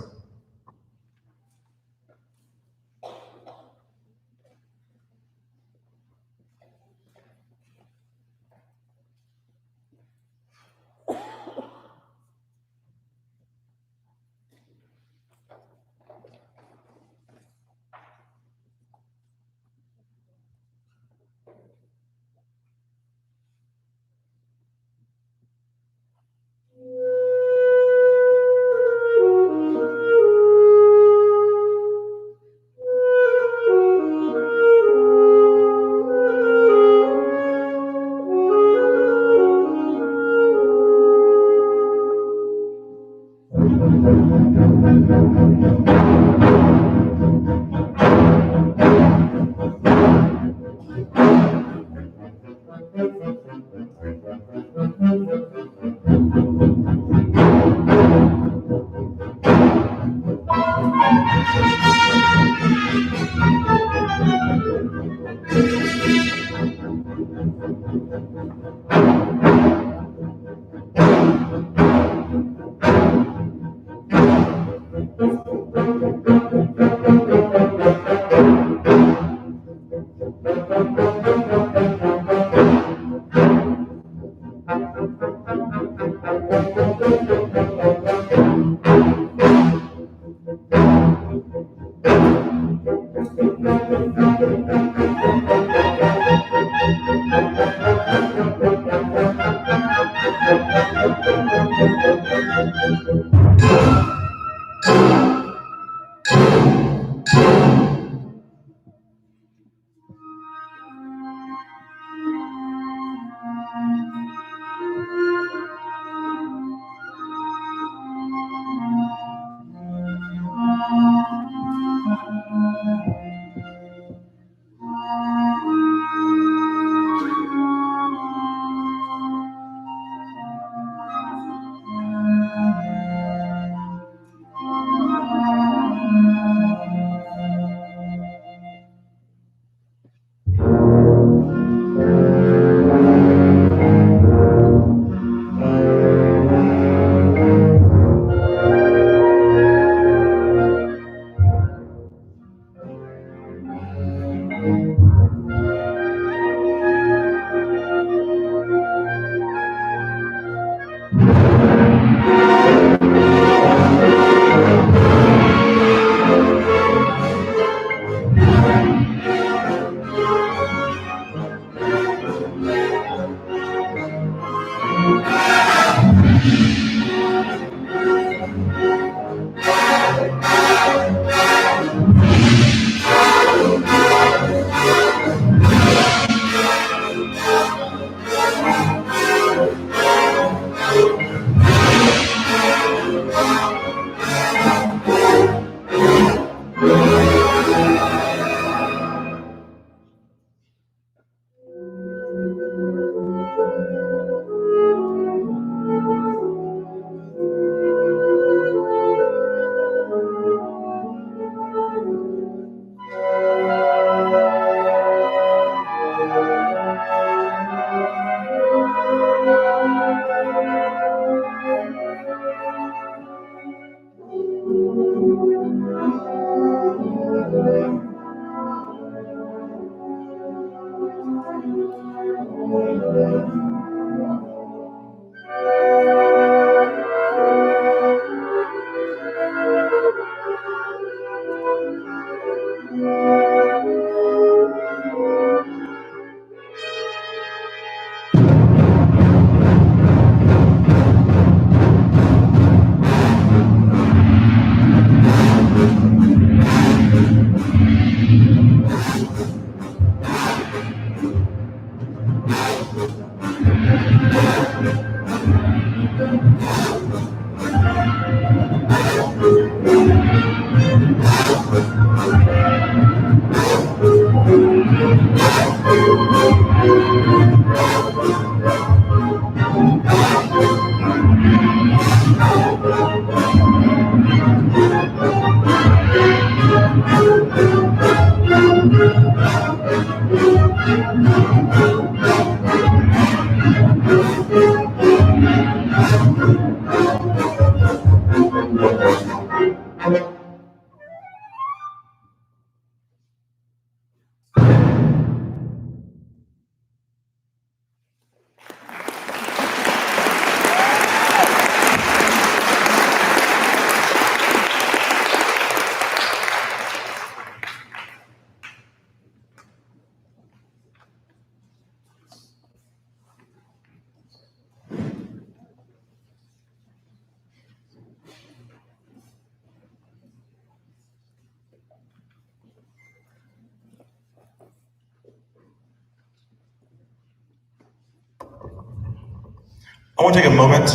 I want to take a moment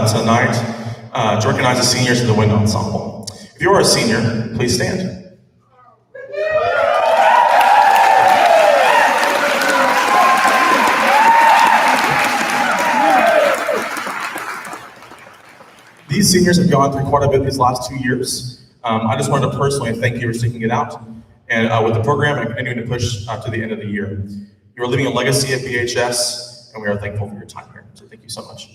tonight to recognize the seniors of the Wind Ensemble. If you are a senior, please stand. These seniors have gone through quite a bit these last 2 years. I just wanted to personally thank you for sticking it out and with the program and continuing to push to the end of the year. You are leaving a legacy at BHS, and we are thankful for your time here. So thank you so much.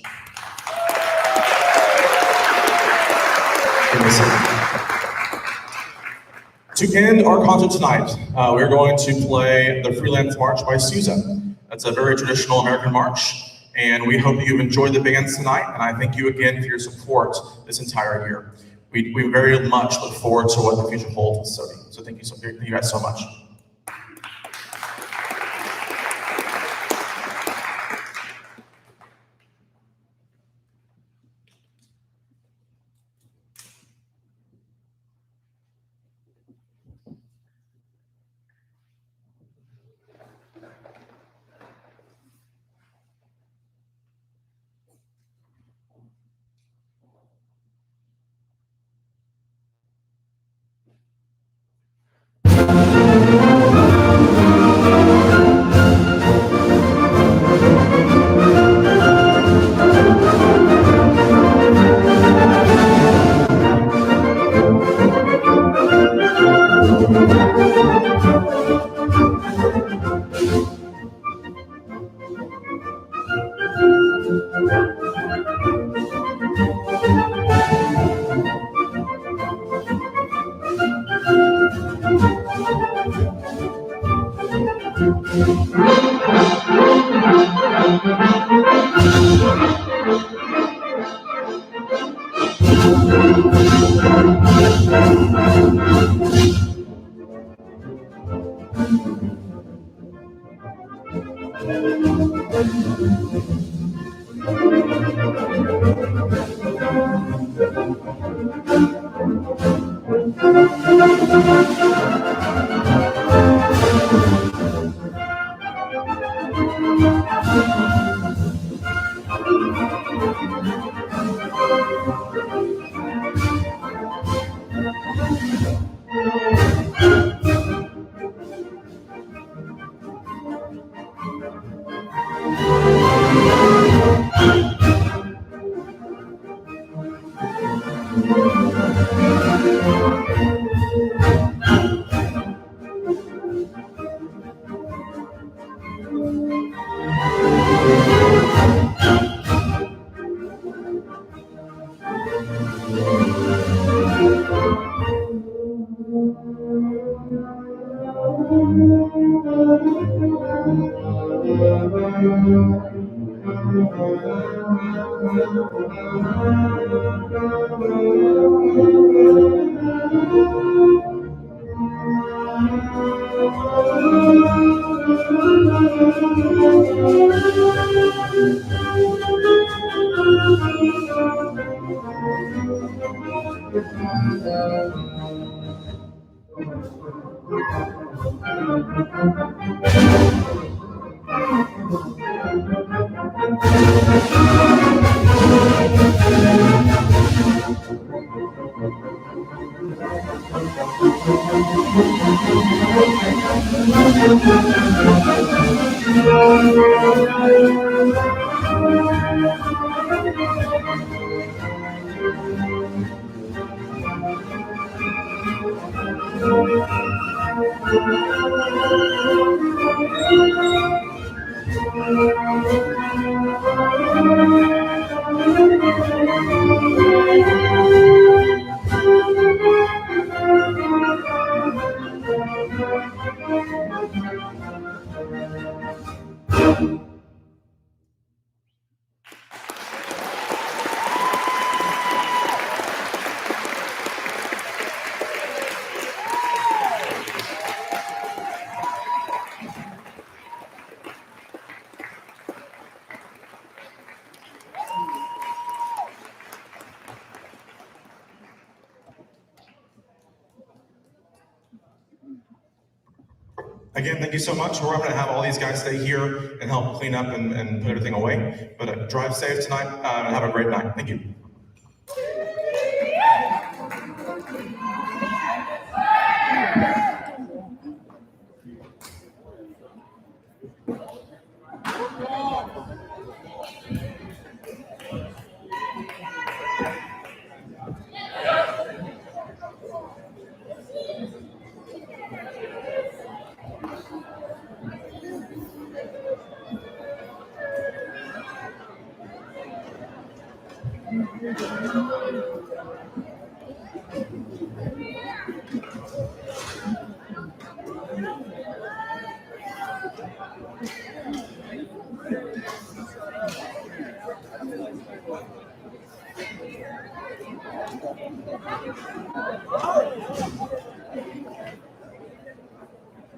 To end our concert tonight, we're going to play the Freelance March by Sousa. That's a very traditional American march, and we hope you've enjoyed the bands tonight, and I thank you again for your support this entire year. We very much look forward to what the future holds with SOTI. So thank you guys so much. Again, thank you so much. We're going to have all these guys stay here and help clean up and put everything away. But drive safe tonight and have a great night. Thank you.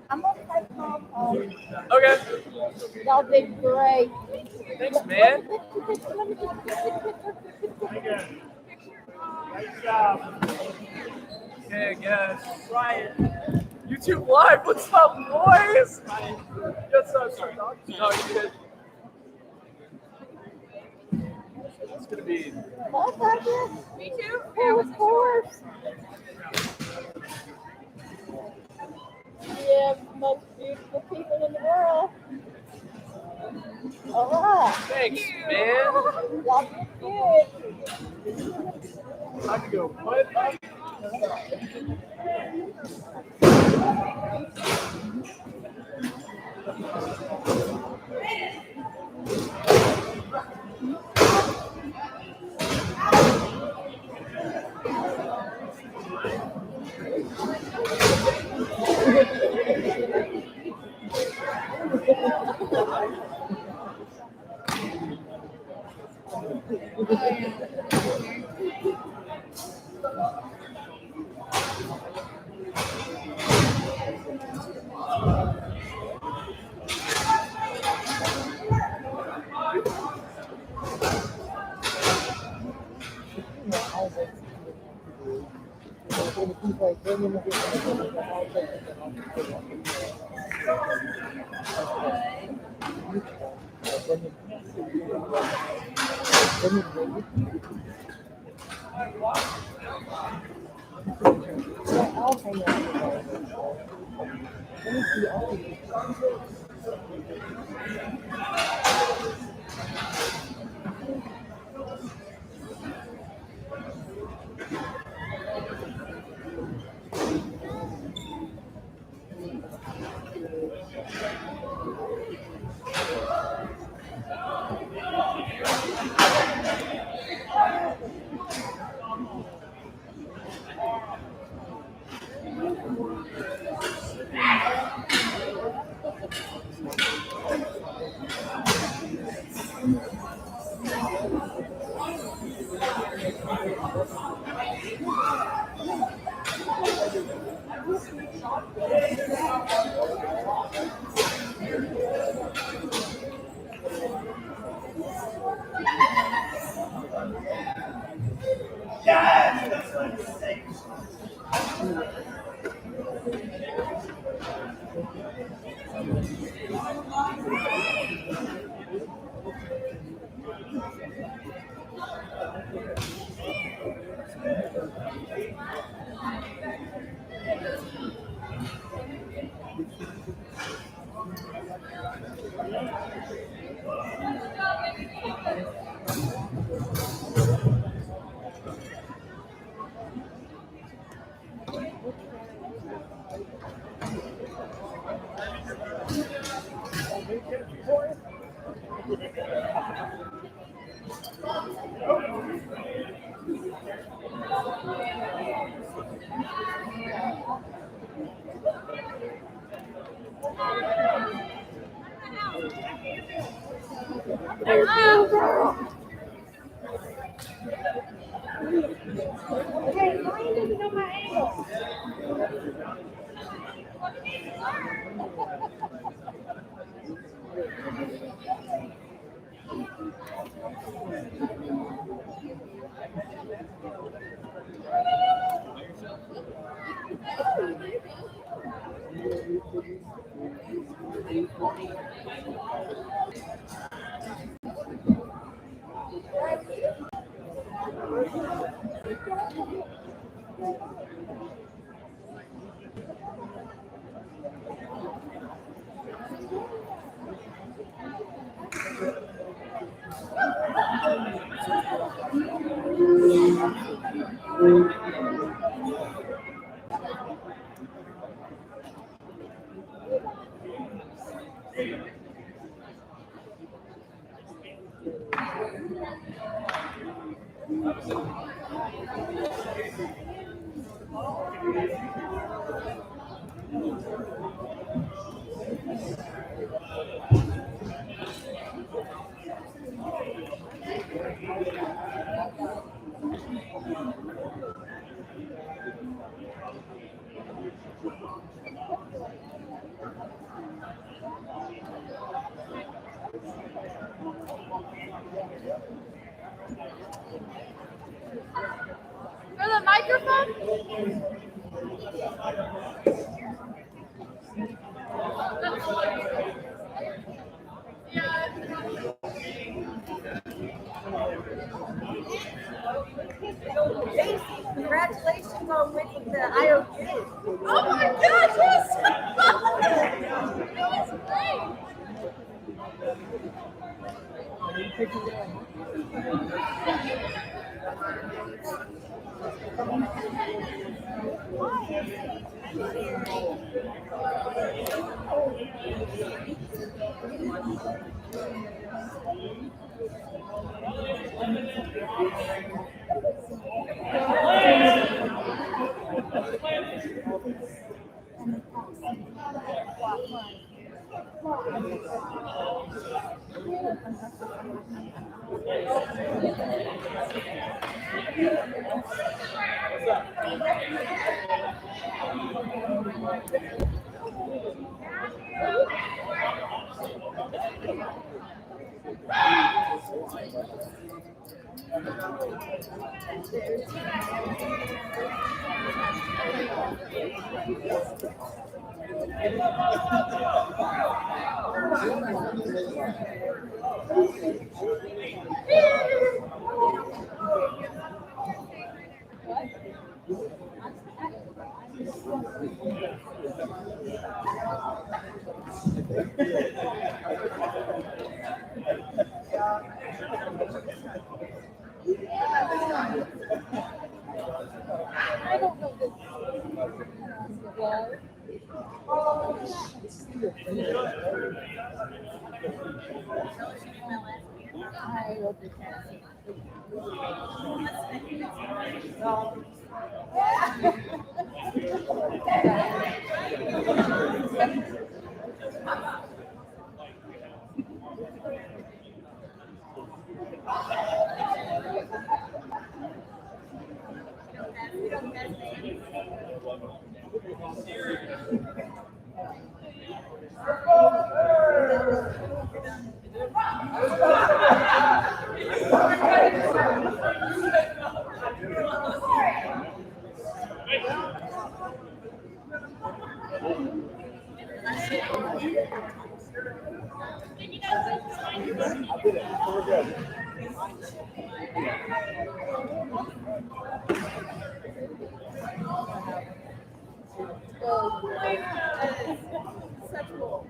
I'm gonna take mom home. Okay. Y'all did great. Thanks, man. Let me just Nice job. Okay, I guess. Ryan. YouTube Live, what's up, boys? What's up, sir? No, you good. It's gonna be. Me too. Yeah, of course. Yeah, most beautiful people in the world. All right. Thanks, man. Y'all did good. I can go. What? For the microphone? Congratulations on winning the IOU. Oh my gosh, yes! That was great! I don't know this. I will be such cool.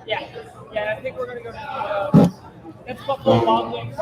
Yeah, I think we're gonna go to it's Buffalo Wild Wings.